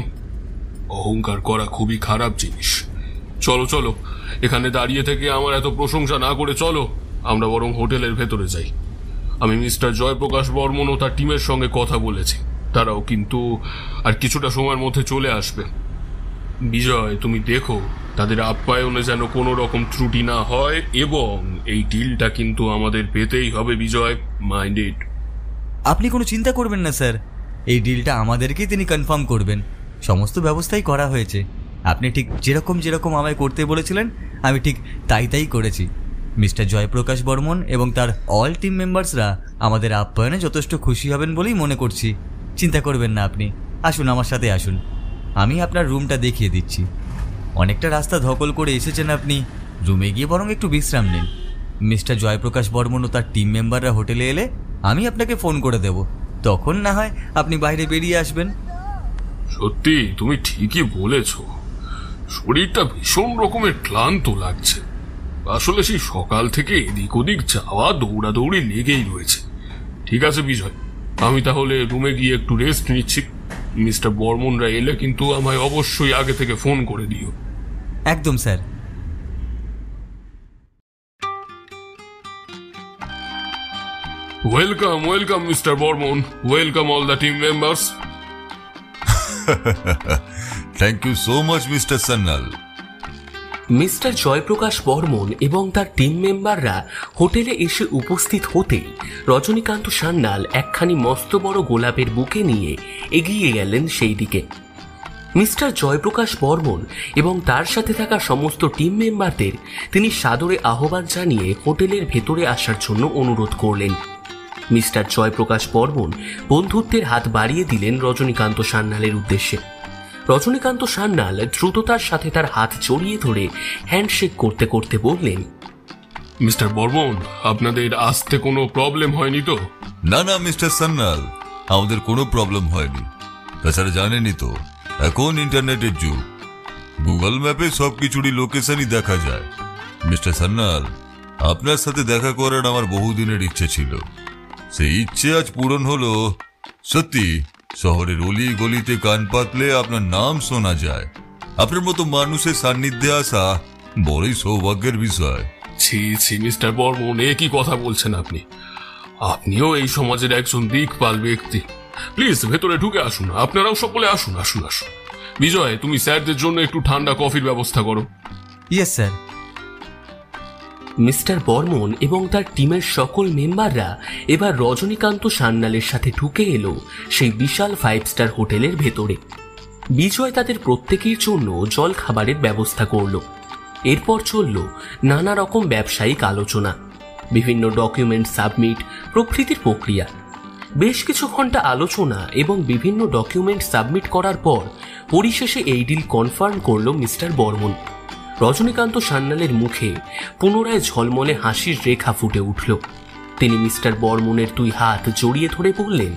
অহংকার করা খুবই খারাপ জিনিস। চলো চলো, এখানে দাঁড়িয়ে থেকে আমার এত প্রশংসা না করে চলো আমরা বরং হোটেলের ভেতরে যাই। আমি মিস্টার জয়প্রকাশ বর্মন ও তার টিমের সঙ্গে কথা বলেছি। তারাও কিন্তু আর কিছুটা সময়ের মধ্যে চলে আসবে। বিজয়, তুমি দেখো তাদের আপ্যায়নে যেন কোনো রকম ত্রুটি না হয়, এবং এই ডিলটা কিন্তু আমাদের পেতেই হবে বিজয়, মাইন্ডেড। আপনি কোনো চিন্তা করবেন না স্যার, এই ডিলটা আমাদেরকেই তিনি কনফার্ম করবেন। সমস্ত ব্যবস্থাই করা হয়েছে। আপনি ঠিক যেরকম আমায় করতে বলেছিলেন আমি ঠিক তাই করেছি। মিস্টার জয়প্রকাশ বর্মন এবং তার অল টিম মেম্বার্সরা আমাদের আপ্যায়নে যথেষ্ট খুশি হবেন বলেই মনে করছি। চিন্তা করবেন না আপনি। আসুন আমার সাথে আসুন, আমি আপনার রুমটা দেখিয়ে দিচ্ছি। অনেকটা রাস্তা ধকল করে এসেছেন আপনি, রুমে গিয়ে বরং একটু বিশ্রাম নিন। মিস্টার জয়প্রকাশ বর্মন ও তার টিম মেম্বাররা হোটেলে এলে আমি আপনাকে ফোন করে দেব, তখন না হয় আপনি বাইরে বেরিয়ে আসবেন। সত্যি তুমি ঠিকই বলেছ, শরীরটা ভীষণ রকমের ক্লান্ত লাগছে। আসলে সেই সকাল থেকে এদিক ওদিক যাওয়া দৌড়াদৌড়ি লেগেই রয়েছে। ঠিক আছে বিজয়, আমি তাহলে রুমে গিয়ে একটু রেস্ট নিচ্ছি। মিস্টার বর্মনরা এলে কিন্তু আমায় অবশ্যই আগে থেকে ফোন করে দিও। একদম sir. Welcome welcome mister Barman, welcome all the team members. Thank you so much mister Sanyal. Mister Jayprakash Barman এবং তার টিম মেম্বাররা হোটেলে এসে উপস্থিত হতেই রজনীকান্ত সান্যাল একখানি মস্ত বড় গোলাপের বুকে নিয়ে এগিয়ে গেলেন সেই দিকে। মিস্টার জয়প্রকাশ বর্মন এবং তার সাথে থাকা সমস্ত টিম মেম্বারদের তিনি সাদরে আহ্বান জানিয়ে হোটেলের ভেতরে আসার জন্য অনুরোধ করলেন। মিস্টার জয়প্রকাশ বর্মন বন্ধুত্বের হাত বাড়িয়ে দিলেন রজনীকান্ত সান্যালের উদ্দেশ্যে। রজনীকান্ত সান্যাল দ্রুততার সাথে তার হাত জড়িয়ে ধরে হ্যান্ডশেক করতে করতে বললেন, মিস্টার বর্মন, আপনাদের আসতে কোনো প্রবলেম হয়নি তো? না না মিস্টার সান্যাল, আমাদের কোনো প্রবলেম হয়নি। তাছাড়া জানেনই তো এখন ইন্টারনেটের যুগ, গুগল ম্যাপে সবকিছুরই লোকেশনই দেখা যায়। মিস্টার সান্যাল, আপনার সাথে দেখা করার আমার বহুদিনের ইচ্ছে ছিল, সেই ইচ্ছে আজ পূরণ হলো। সত্যি শহরের অলি গলিতে কান পাতলে আপনার নাম শোনা যায়। আপনার মতো মানুষের সান্নিধ্যে আসা বড়ই সৌভাগ্যের বিষয়। ছি ছি মিস্টার বর্মন, এ কি কথা বলছেন আপনি? আপনিও এই সমাজের একজন দিকপাল ব্যক্তি। প্লিজ ভেতরে ঢুকে আসুন, আপনারাও সকলে আসুন আসুন আসুন। বিজয়, তুমি স্যারদের জন্য একটু ঠান্ডা কফির ব্যবস্থা করো। Yes sir. মিস্টার বর্মন এবং তার টিমের সকল মেম্বাররা এবার রজনীকান্ত সান্যালের সাথে ঢুকে এলো সেই বিশাল 5 স্টার হোটেলের ভেতরে। বিজয় তাদের প্রত্যেকের জন্য জল খাবারের ব্যবস্থা করল। এরপর চলল নানা রকম ব্যবসায়িক আলোচনা, বিভিন্ন ডকুমেন্ট সাবমিট প্রভৃতির প্রক্রিয়া। বেশ কিছু ঘন্টা আলোচনা এবং বিভিন্ন ডকুমেন্ট সাবমিট করার পর পরিশেষে এই ডিল কনফার্ম করল মিস্টার বর্মন। রজনীকান্ত সান্যালের মুখে পুনরায় ঝলমলে হাসির রেখা ফুটে উঠল। তিনি মিস্টার বর্মনের 2 হাত জড়িয়ে ধরে বললেন,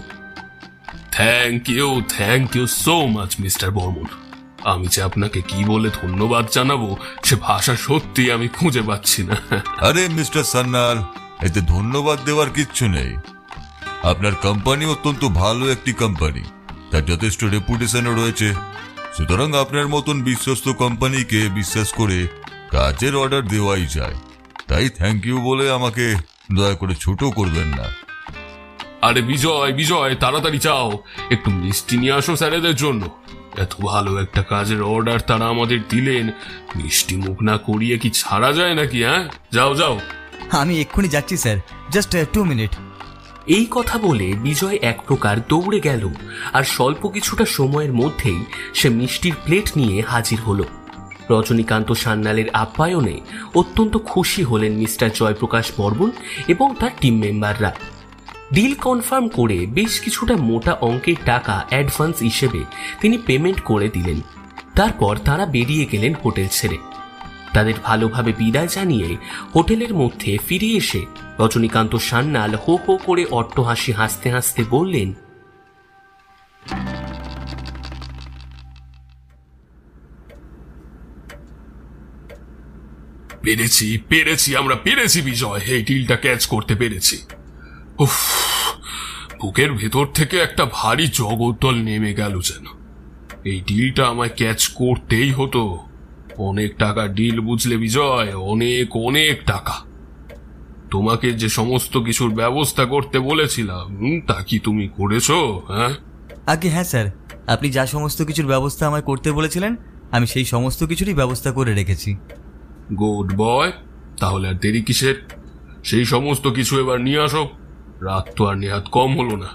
thank you so much mister Barman. আমি যে আপনাকে কি বলে ধন্যবাদ জানাবো সে ভাষা সত্যি আমি খুঁজে পাচ্ছি না। আরে মিস্টার সান্যাল, এতে ধন্যবাদ দেওয়ার কিচ্ছু নেই। আপনার কোম্পানি অত্যন্ত ভালো একটি কোম্পানি, তার যথেষ্ট রেপুটেশনও রয়েছে। সুতরাং আপনার মতন বিশ্বস্ত কোম্পানিকে বিশ্বাস করে কাজের অর্ডার দেওয়াই যায়। তাই থ্যাংক ইউ বলে আমাকে দয়া করে ছোট করবেন না। আরে বিজয় তাড়াতাড়ি যাও, একটু মিষ্টি নিয়ে আসো স্যারেদের জন্য। এত ভালো একটা কাজের অর্ডার তারা আমাদের দিলেন, মিষ্টি মুখ না করিয়ে কি ছাড়া যায় নাকি? হ্যাঁ, যাও। আমি এক্ষুনি যাচ্ছি স্যার, জাস্ট 2 মিনিট। এই কথা বলে বিজয় এক প্রকার দৌড়ে গেল আর স্বল্প কিছুটা সময়ের মধ্যেই সে মিষ্টির প্লেট নিয়ে হাজির হলো। রজনীকান্ত সান্যালের আপ্যায়নে অত্যন্ত খুশি হলেন মিস্টার জয়প্রকাশ বর্মন এবং তার টিম মেম্বাররা। ডিল কনফার্ম করে বেশ কিছুটা মোটা অঙ্কের টাকা অ্যাডভান্স হিসেবে তিনি পেমেন্ট করে দিলেন। তারপর তারা বেরিয়ে গেলেন হোটেল ছেড়ে। তাদের ভালোভাবে বিদায় জানিয়ে হোটেলের মধ্যে ফিরে এসে রজনীকান্ত সান্যাল হো হো করে অট্টহাসি হাসতে হাসতে বললেন, আমরা পেরেছি বিজয়, এই ডিলটা ক্যাচ করতে পেরেছি। উফ, বুকের ভেতর থেকে একটা ভারী জগদ্দল নেমে গেল যেন। এই ডিলটা আমায় ক্যাচ করতেই হতো। অনেক টাকা ডিল বুঝলে বিজয়, অনেক টাকা। তোমাকে যে সমস্ত কিছুর ব্যবস্থা করতে বলেছিলাম তা কি তুমি করেছো? হ্যাঁ আগে হ্যাঁ স্যার, আপনি যা সমস্ত কিছুর ব্যবস্থা আমায় করতে বলেছিলেন আমি সেই সমস্ত কিছুরই ব্যবস্থা করে রেখেছি। গুড বয়, তাহলে আর দেরি কিসের? সেই সমস্ত কিছু এবার নিয়ে আসো। রাত তো আর নেহাত কম হলো না।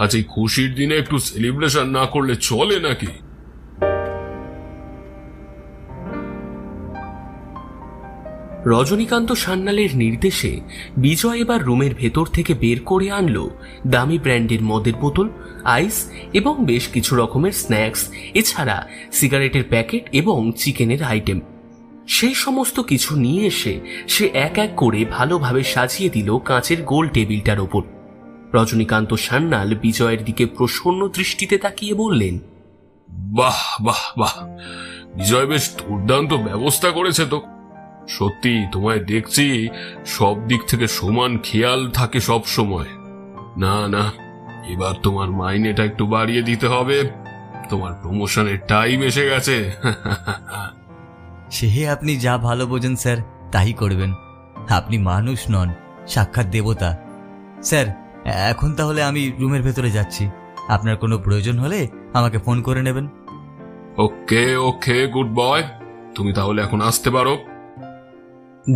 আজ এই খুশির দিনে একটু সেলিব্রেশন না করলে চলে নাকি? রজনীকান্ত সান্যালের নির্দেশে বিজয় এবার রুমের ভেতর থেকে বের করে আনলো দামি ব্র্যান্ডের মদের বোতল, আইস এবং বেশ কিছু রকমের স্ন্যাক্স, এছাড়া সিগারেটের প্যাকেট এবং চিকেনের আইটেম। সেই সমস্ত কিছু নিয়ে এসে সে এক এক করে ভালোভাবে সাজিয়ে দিল কাঁচের গোল টেবিলটার ওপর। রজনীকান্ত সান্যাল বিজয়ের দিকে প্রসন্ন দৃষ্টিতে তাকিয়ে বললেন, বাহ বাহ বাহ, বিজয় বেশ দুর্দান্ত ব্যবস্থা করেছে তো। সত্যি তোমায় দেখছি সব দিক থেকে সমান খেয়াল থাকে সব সময়। না, এবার তোমার মাইনেটা একটু বাড়িয়ে দিতে হবে। তোমার প্রমোশনের টাইম এসে গেছে। সে আপনি যা ভালো বোঝেন স্যার তাই করবেন। আপনি মানুষ নন, সাক্ষাৎ দেবতা। স্যার, এখন তাহলে আমি রুমের ভেতরে যাচ্ছি। আপনার কোনো প্রয়োজন হলে আমাকে ফোন করে নেবেন। ওকে ওকে, গুড বয়। তুমি তাহলে এখন আসতে পারো।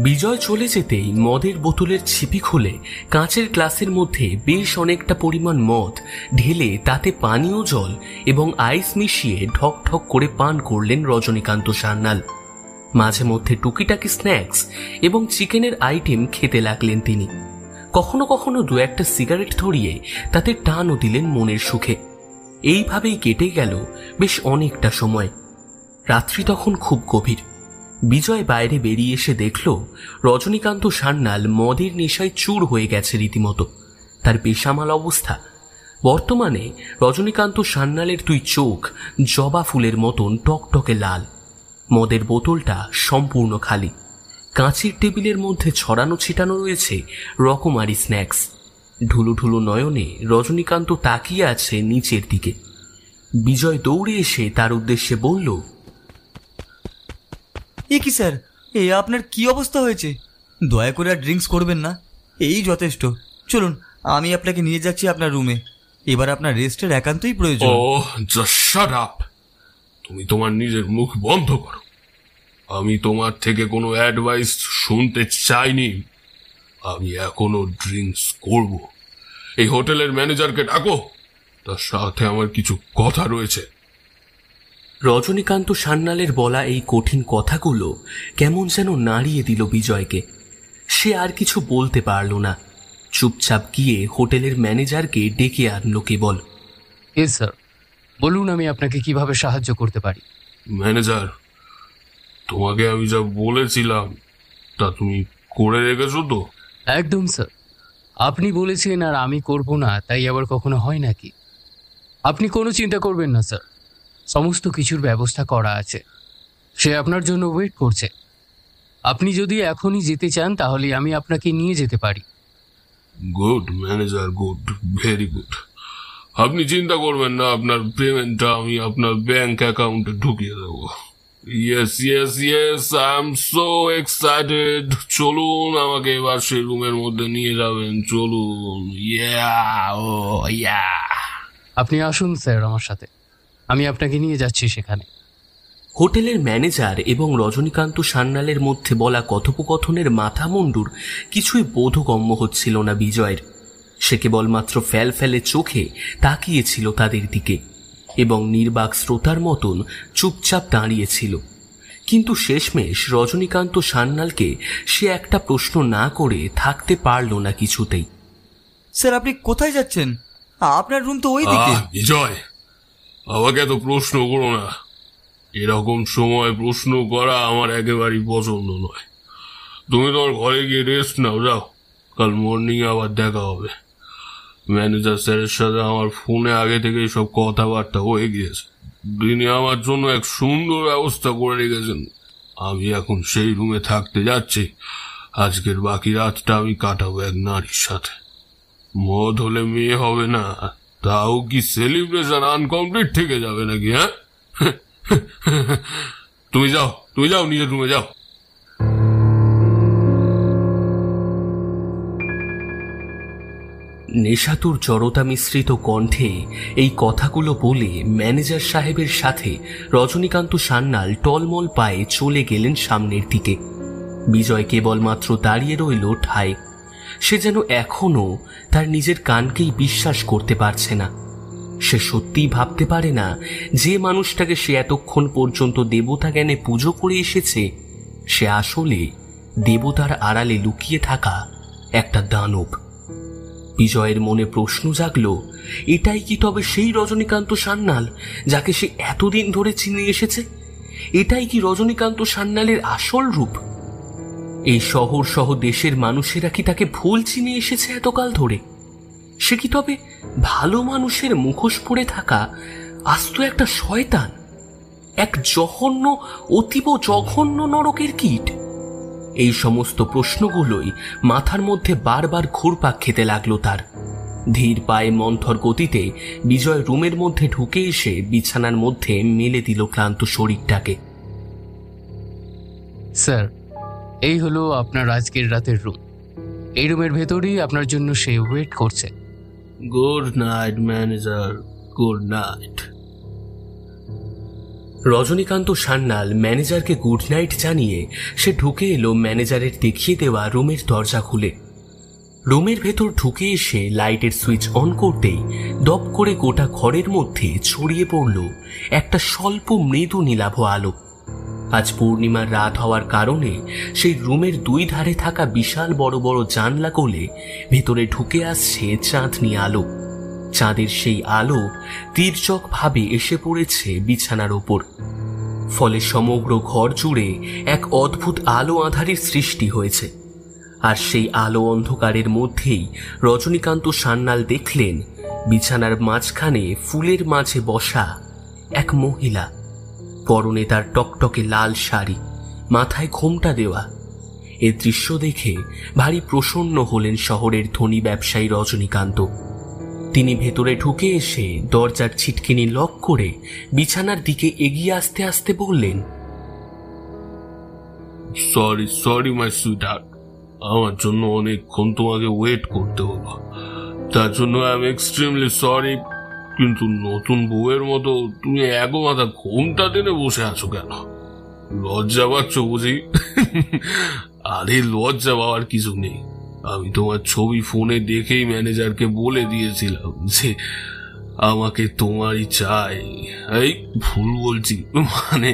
বিজয় চলে যেতেই মদের বোতলের ছিপি খুলে কাঁচের গ্লাসের মধ্যে বেশ অনেকটা পরিমাণ মদ ঢেলে তাতে পানীয় জল এবং আইস মিশিয়ে ঠক ঠক করে পান করলেন রজনীকান্ত সান্যাল। মাঝে মধ্যে টুকিটাকি স্ন্যাক্স এবং চিকেনের আইটেম খেতে লাগলেন তিনি। কখনো কখনো দু একটা সিগারেট ধরিয়ে তাতে টানও দিলেন মনের সুখে। এইভাবেই কেটে গেল বেশ অনেকটা সময়। রাত্রি তখন খুব গভীর। বিজয় বাইরে বেরিয়ে এসে দেখল রজনীকান্ত সান্যাল মদের নেশায় চুর হয়ে গেছে রীতিমতো। তার বেসামাল অবস্থা। বর্তমানে রজনীকান্ত সান্যালের দুই চোখ জবা ফুলের মতন টকটকে লাল। মদের বোতলটা সম্পূর্ণ খালি। কাঁচের টেবিলের মধ্যে ছড়ানো ছিটানো রয়েছে রকমারি স্ন্যাক্স। ঢুলু ঢুলু নয়নে রজনীকান্ত তাকিয়ে আছে নিচের দিকে। বিজয় দৌড়ে এসে তার উদ্দেশ্যে বলল, এ কি স্যার, আপনার কি অবস্থা হয়েছে? দয়া করে আর ড্রিঙ্কস করবেন না, এই যথেষ্ট। চলুন, আমি আপনাকে নিয়ে যাচ্ছি আপনার রুমে। এবার আপনার রেস্টের একান্তই প্রয়োজন। Just shut up. তুমি তোমার নিজের মুখ বন্ধ করো। আমি তোমার থেকে কোনো অ্যাডভাইস শুনতে চাইনি। আমি এখনো ড্রিঙ্কস করব। এই হোটেলের ম্যানেজারকে ডাকো, তার সাথে আমার কিছু কথা রয়েছে। রজনীকান্ত সান্যালের বলা এই কঠিন কথাগুলো কেমন যেন নাড়িয়ে দিল বিজয়কে। সে আর কিছু বলতে পারল না। চুপচাপ গিয়ে হোটেলের ম্যানেজারকে ডেকে আনলো কেবল। স্যার, বলুন আমি আপনাকে কিভাবে সাহায্য করতে পারি। ম্যানেজার, তোমাকে আমি যা বলেছিলাম তা তুমি করে রেখেছো তো? একদম স্যার, আপনি বলেছেন আর আমি করব না তাই আবার কখনো হয় নাকি? আপনি কোনো চিন্তা করবেন না স্যার, সমস্ত কিছুর ব্যবস্থা করা আছে। সে আপনার জন্য ওয়েট করছে। আপনি যদি এখনই যেতে চান তাহলে আমি আপনাকে নিয়ে যেতে পারি। Good manager, good, very good. আপনি চিন্তা করবেন না, আপনার পেমেন্টটা আমি আপনার ব্যাংক অ্যাকাউন্টে ঢুকিয়ে দেবো। Yes yes yes, I am so excited. চলুন, আমাকে এবার সেই রুমের মধ্যে নিয়ে যাবেন, চলুন। আপনি আসুন স্যার আমার সাথে, আমি আপনাকে নিয়ে যাচ্ছি সেখানে। হোটেলের ম্যানেজার এবং রজনীকান্ত সান্যালের মধ্যে বলা কথোপকথনের মাথা মুন্ডুর কিছুই বোধগম্য হচ্ছিল না বিজয়ের। সে কেবলমাত্র ফ্যাল ফেলে চোখে তাকিয়েছিল তাদের দিকে এবং নির্বাক শ্রোতার মতন চুপচাপ দাঁড়িয়েছিল। কিন্তু শেষমেশ রজনীকান্ত সান্যালকে সে একটা প্রশ্ন না করে থাকতে পারল না কিছুতেই। স্যার, আপনি কোথায় যাচ্ছেন? আপনার রুম তো ওই দিকে। বিজয়, আমাকে এত প্রশ্ন করো না। এরকম সময় প্রশ্ন করা আমার একেবারেই পছন্দ নয়। তুমি তোমার ঘরে গিয়ে রেস্ট নাও, যাও। কাল মর্নিং আবার দেখা হবে। ম্যানেজার স্যারের সাথে আমার ফোনে আগে থেকেই সব কথাবার্তা হয়ে গিয়েছে। তিনি আমার জন্য এক সুন্দর ব্যবস্থা করে রেখেছেন। আমি এখন সেই রুমে থাকতে যাচ্ছি। আজকের বাকি রাতটা আমি কাটাবো এক নারীর সাথে। মদ হলে মেয়ে হবে না, তাও কি সেলিব্রেশন আনকমপ্লিট থেকে যাবে নাকি? হ্যাঁ, তুমি যাও নিজের রুমে যাও। নেশাতুর জড়তা মিশ্রিত কণ্ঠে এই কথাগুলো বলে ম্যানেজার সাহেবের সাথে রজনীকান্ত সান্যাল টলমল পায়ে চলে গেলেন সামনের দিকে। বিজয় কেবলমাত্র দাঁড়িয়ে রইল ঠায়। সে যেন এখনো তার নিজের কানকেই বিশ্বাস করতে পারছে না। সে সত্যিই ভাবতে পারে না যে মানুষটাকে সে এতক্ষণ পর্যন্ত দেবতা জ্ঞানে পুজো করে এসেছে সে আসলে দেবতার আড়ালে লুকিয়ে থাকা একটা দানব। বিজয়ের মনে প্রশ্ন জাগল, এটাই কি তবে সেই রজনীকান্ত সান্যাল যাকে সে এতদিন ধরে চিনে এসেছে? এটাই কি রজনীকান্ত সান্যালের আসল রূপ? এই শহর সহ দেশের মানুষেরা কি তাকে ভুল চিনে এসেছে এতকাল ধরে? সে কি তবে ভালো মানুষের মুখোশ পরে থাকা আস্ত একটা শয়তান, এক জঘন্য, অতীব জঘন্য নরকের কীট? এই সমস্ত প্রশ্নগুলোই মাথার মধ্যে বারবার ঘুরপাক খেতে লাগলো তার। ধীর পায়ে মন্থর গতিতে বিজয় রুমের মধ্যে ঢুকে এসে বিছানার মধ্যে মেলে দিল ক্লান্ত শরীরটাকে। স্যার, এই হলো আপনার আজকের রাতের রুম। এই রুমের ভেতরেই আপনার জন্য সে ওয়েট করছে। Good night manager, good night. Rajanikanta Sanyal ম্যানেজারকে গুড নাইট জানিয়ে সে ঢুকে এলো ম্যানেজারের দেখিয়ে দেওয়া রুমের দরজা খুলে। রুমের ভেতর ঢুকে এসে লাইটের সুইচ অন করতেই দপ করে গোটা ঘরের মধ্যে ছড়িয়ে পড়ল একটা স্বল্প মৃদু নীলাভ আলো। আজ পূর্ণিমার রাত হওয়ার কারণে সেই রুমের দুই ধারে থাকা বিশাল বড় বড় জানলা গলে ভেতরে ঢুকে আসছে চাঁদনি আলো। চাঁদের সেই আলো তীর্যক ভাবে এসে পড়েছে বিছানার ওপর। ফলে সমগ্র ঘর জুড়ে এক অদ্ভুত আলো আঁধারের সৃষ্টি হয়েছে। আর সেই আলো অন্ধকারের মধ্যেই রজনীকান্ত সান্যাল দেখলেন বিছানার মাঝখানে ফুলের মাঝে বসা এক মহিলা। পরনে তার টকটকে লাল শাড়ি, মাথায় ঘোমটা দেওয়া। এ দৃশ্য দেখে ভারী প্রসন্ন হলেন শহরের ধনী ব্যবসায়ী রজনীকান্ত। তিনি ভেতরে ঢুকে এসে দরজার ছিটকিনি লক করে বিছানার দিকে এগিয়ে আসতে আসতে বললেন, সরি মাই সুইটহার্ট, আমার জন্য অনেকক্ষণ তোমাকে ওয়েট করতে হলো, তার জন্য আই এম এক্সট্রিমলি সরি। কিন্তু নতুন বউয়ের মতো তুমি এগো মাথা ঘোমটা টেনে বসে আছো কেন? লজ্জা পাচ্ছ বুঝি? আরে লজ্জা পাওয়ার কিছু নেই। আমি তোমার ছবি ফোনে দেখেই ম্যানেজারকে বলে দিয়েছিলাম যে আমাকে তোমারই চাই। এই ভুল বলছি, মানে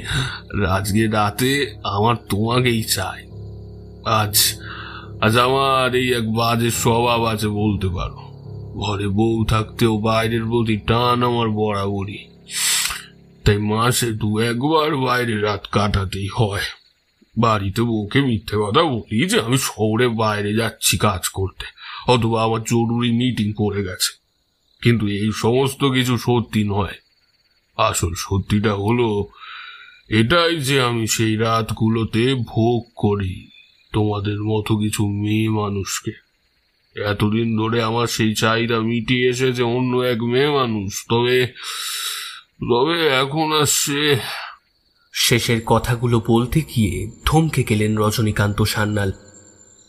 আজকে রাতে আমার তোমাকেই চাই। আজ আমার এই এক বাজে স্বভাব আছে বলতে পারো। ঘরে বউ থাকতেও বাইরের প্রতি টান আমার বরাবরই, তাই মাসে 2-1বার বাইরে রাত কাটাতেই হয়। বাড়িতে বউকে মিথ্যে কথা বলি যে আমি শহরে বাইরে যাচ্ছি কাজ করতে, অথবা আমার জরুরি মিটিং পড়ে গেছে। কিন্তু এই সমস্ত কিছু সত্যি নয়। আসল সত্যিটা হলো এটাই যে আমি সেই রাতগুলোতে ভোগ করি তোমাদের মতো কিছু মেয়ে মানুষকে। এতদিন ধরে আমার সেই চাহিদা মিটিয়ে এসেছে অন্য এক মেয়ে মানুষ, তবে এখন আসছে। শেষের কথাগুলো বলতে গিয়ে থমকে গেলেন রজনীকান্ত সান্যাল।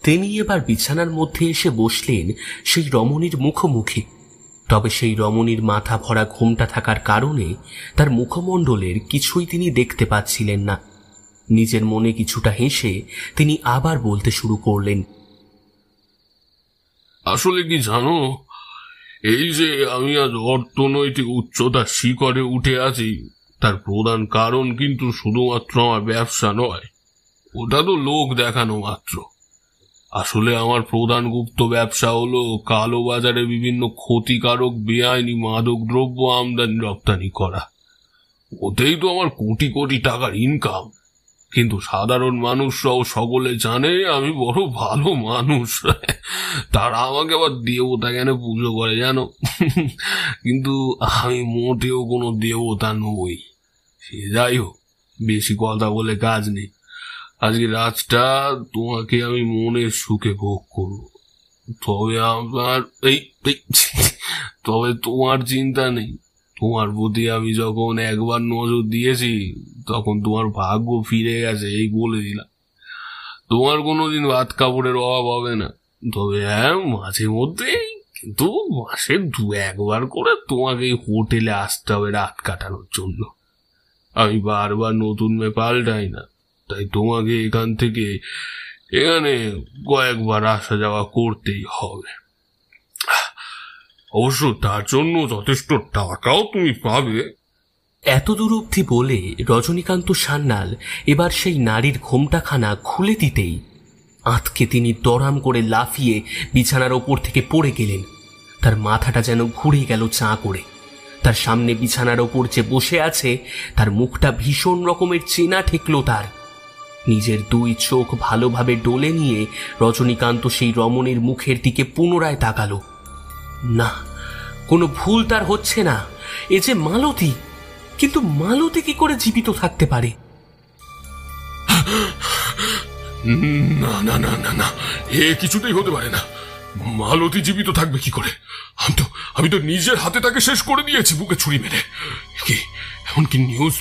তিনি এবার বিছানার মধ্যে এসে বসলেন সেই রমণীর মুখোমুখি। তবে সেই রমণীর মাথা ভরা ঘোমটা থাকার কারণে তার মুখমণ্ডলের কিছুই তিনি দেখতে পাচ্ছিলেন না। নিজের মনে কিছুটা হেসে তিনি আবার বলতে শুরু করলেন, আসলে কি জানো, এই যে আমি আজ অর্থনৈতিক উচ্চতার শিখরে উঠে আছি, তার প্রধান কারণ কিন্তু শুধুমাত্র আমার ব্যবসা নয়, ওটা তো লোক দেখানো মাত্র। আসলে আমার প্রধান গুপ্ত ব্যবসা হলো কালো বাজারে বিভিন্ন ক্ষতিকারক বেআইনি মাদক দ্রব্য আমদানি রপ্তানি করা। ওতেই তো আমার কোটি কোটি টাকার ইনকাম। কিন্তু সাধারণ মানুষরাও সকলে জানে আমি বড় ভালো মানুষ। তারা আমাকে আবার দেবতা কেন পুজো করে জানো? কিন্তু আমি মোটেও কোনো দেবতা নই। সে যাই হোক, বেশি কথা বলে কাজ নেই। আজকে রাতটা তোমাকে আমি মনের সুখে ভোগ করব। তবে তোমার চিন্তা নেই। তোমার প্রতি আমি যখন একবার নজর দিয়েছি তখন তোমার ভাগ্য ফিরে গেছে, এই বলে দিলাম। তোমার কোনোদিন ভাত কাপড়ের অভাব হবে না। তবে হ্যাঁ, মাঝে মধ্যে, কিন্তু মাসে 2-1বার করে তোমাকে হোটেলে আসতে হবে রাত কাটানোর জন্য। আমি বারবার নতুন মেয়ে পাল্টাই না, তাই তোমাকে এখান থেকে এখানে কয়েকবার আসা যাওয়া করতেই হবে। অবশ্য তার জন্য যথেষ্ট টাকাও তুমি পাবে। এতদূর অবধি বলে রজনীকান্ত সান্যাল এবার সেই নারীর ঘোমটাখানা খুলে দিতেই আঁতকে তিনি দরাম করে লাফিয়ে বিছানার ওপর থেকে পড়ে গেলেন। তার মাথাটা যেন ঘুরে গেল চাঁ করে। তার সামনে বিছানার ওপর যে বসে আছে তার মুখটা ভীষণ রকমের চেনা ঠেকল তার। নিজের 2 চোখ ভালোভাবে ডলে নিয়ে রজনীকান্ত সেই রমণীর মুখের দিকে পুনরায় তাকালো। না, কোনো ভুল তার হচ্ছে না। এ যে মালতী। কিন্তু মালতী কি করে জীবিত থাকতে পারে? না না না না না, এ কিছুতেই হতে পারে না। মালতী জীবিত থাকবে কি করে? আমি তো নিজের হাতে তাকে শেষ করে দিয়েছি বুকে ছুরি মেরে। কি এমনকি নিউজ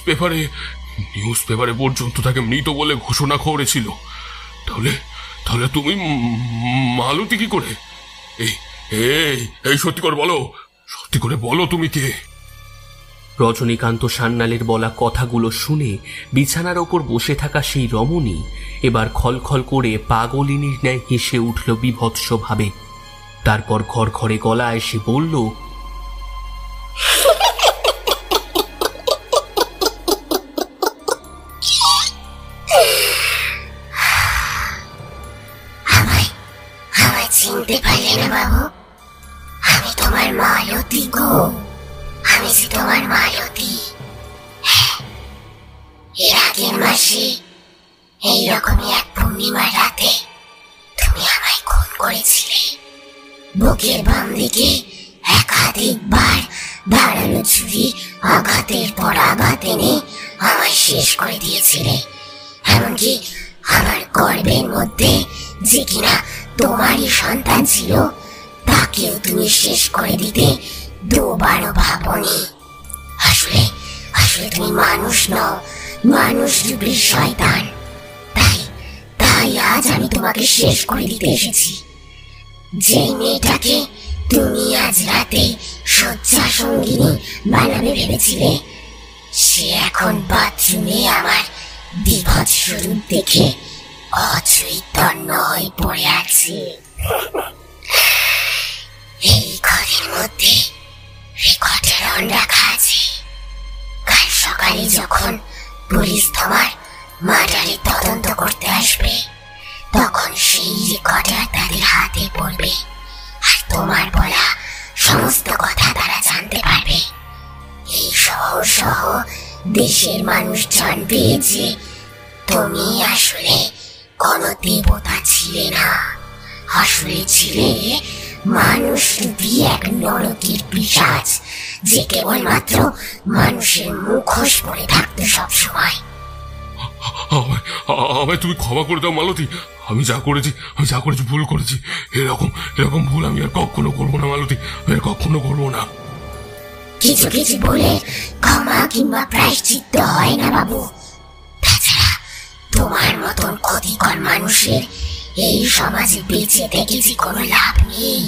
পেপারে পর্যন্ত তাকে মৃত বলে ঘোষণা করেছিল। তাহলে তাহলে তুমি মালতী কি করে? এই এই এই সত্যি করে বলো, সত্যি করে বলো তুমি কে? রজনীকান্ত সান্যালের বলা কথাগুলো শুনে বিছানার ওপর বসে থাকা সেই রমণী এবার খলখল করে পাগলিনীর ন্যায় হেসে উঠল বিভৎসভাবে। তারপর খড়খড়ে গলায় সে বলল, চিনতে পারলে না বাবু? আমি তোমার মালতী গো, আমি যে তোমার মালতী। এর আগের মাসে এইরকমই এক পূর্ণিমার রাতে তুমি আমায় খুন করেছিলে। বুকের বাম দিকে একাধিকবার ধারালো ছুরি আঘাতের পর আঘাত এনে আমায় শেষ করে দিয়েছিলে। এমনকি আমার গর্ভের মধ্যে যে কিনা তোমারই সন্তান ছিল, তাকেও তুমি শেষ করে দিতে দুবারও ভাবনি। আসলে আসলে তুমি মানুষ নও, মানুষ রূপী শয়তান। তাই আজ আমি তোমাকে শেষ করে দিতে এসেছি। যে মেয়েটাকে তুমি আজ রাতে শয্যা সঙ্গিনী বানাবে ভেবেছিলে, সে এখন বাথরুমে আমার বিভৎস রূপ দেখে অচৈতন্য হয়ে পড়ে আছে। এই ঘরের মধ্যে রেকর্ডের অন রাখা আছে। কাল সকালে যখন পুলিশ তোমার মার্ডারের তদন্ত করতে আসবে, তখন সেই রেকর্ডার তাদের হাতে পড়বে, আর তোমার বলা সমস্ত কথা তারা জানতে পারবে। এই শহর সহ দেশের মানুষ জানবে যে তুমি আসলে কোন দেবতা ছিলে না, আসলে ছিলে মানুষ রূপী এক নরকের পিশাচ, যে কেবলমাত্র মানুষের মুখোশ পরে থাকতো সবসময়। আমায় তুমি ক্ষমা করে দাও মালতী। আমি যা করেছি ভুল করেছি। এরকম ভুল আমি আর কখনো করবো না মালতী, আর কখনো করবো না। কিছু কিছু বলে ক্ষমা কিংবা প্রায়শ্চিত্ত হয় না বাবু। তাছাড়া তোমার মতন ক্ষতিকর মানুষের এই সমাজে বেঁচে থেকে যে কোনো লাভ নেই।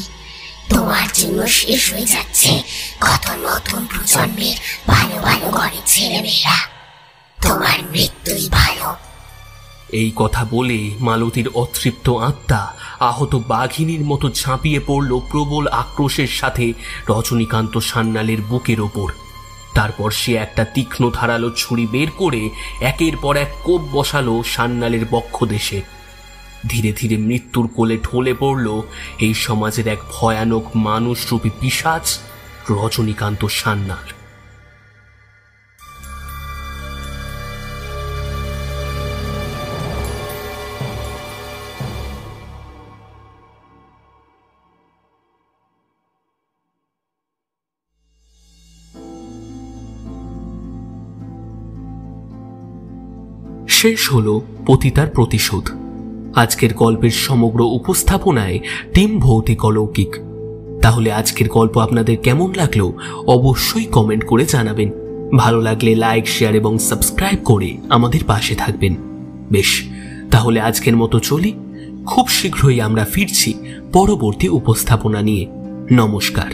তোমার জন্য শেষ হয়ে যাচ্ছে কত নতুন প্রজন্মের ভালো ভালো ঘরের ছেলেমেয়েরা। তোমার মৃত্যুই ভালো। এই কথা বলে মালতীর অতৃপ্ত আত্মা আহত বাঘিনীর মতো ঝাঁপিয়ে পড়ল প্রবল আক্রোশের সাথে রজনীকান্ত সান্যালের বুকের ওপর। তারপর সে একটা তীক্ষ্ণ ধারালো ছুরি বের করে একের পর এক কোপ বসালো সান্যালের বক্ষদেশে। ধীরে ধীরে মৃত্যুর কোলে ঢলে পড়ল এই সমাজের এক ভয়ানক মানুষরূপী পিশাচ, রজনীকান্ত সান্যাল। শেষ হলো পতিতার প্রতিশোধ। আজকের গল্পের সমগ্র উপস্থাপনায় টিম ভৌতিক অলৌকিক। তাহলে আজকের গল্প আপনাদের কেমন লাগলো অবশ্যই কমেন্ট করে জানাবেন। ভালো লাগলে লাইক, শেয়ার এবং সাবস্ক্রাইব করে আমাদের পাশে থাকবেন। বেশ, তাহলে আজকের মতো চলি। খুব শীঘ্রই আমরা ফিরছি পরবর্তী উপস্থাপনা নিয়ে। নমস্কার।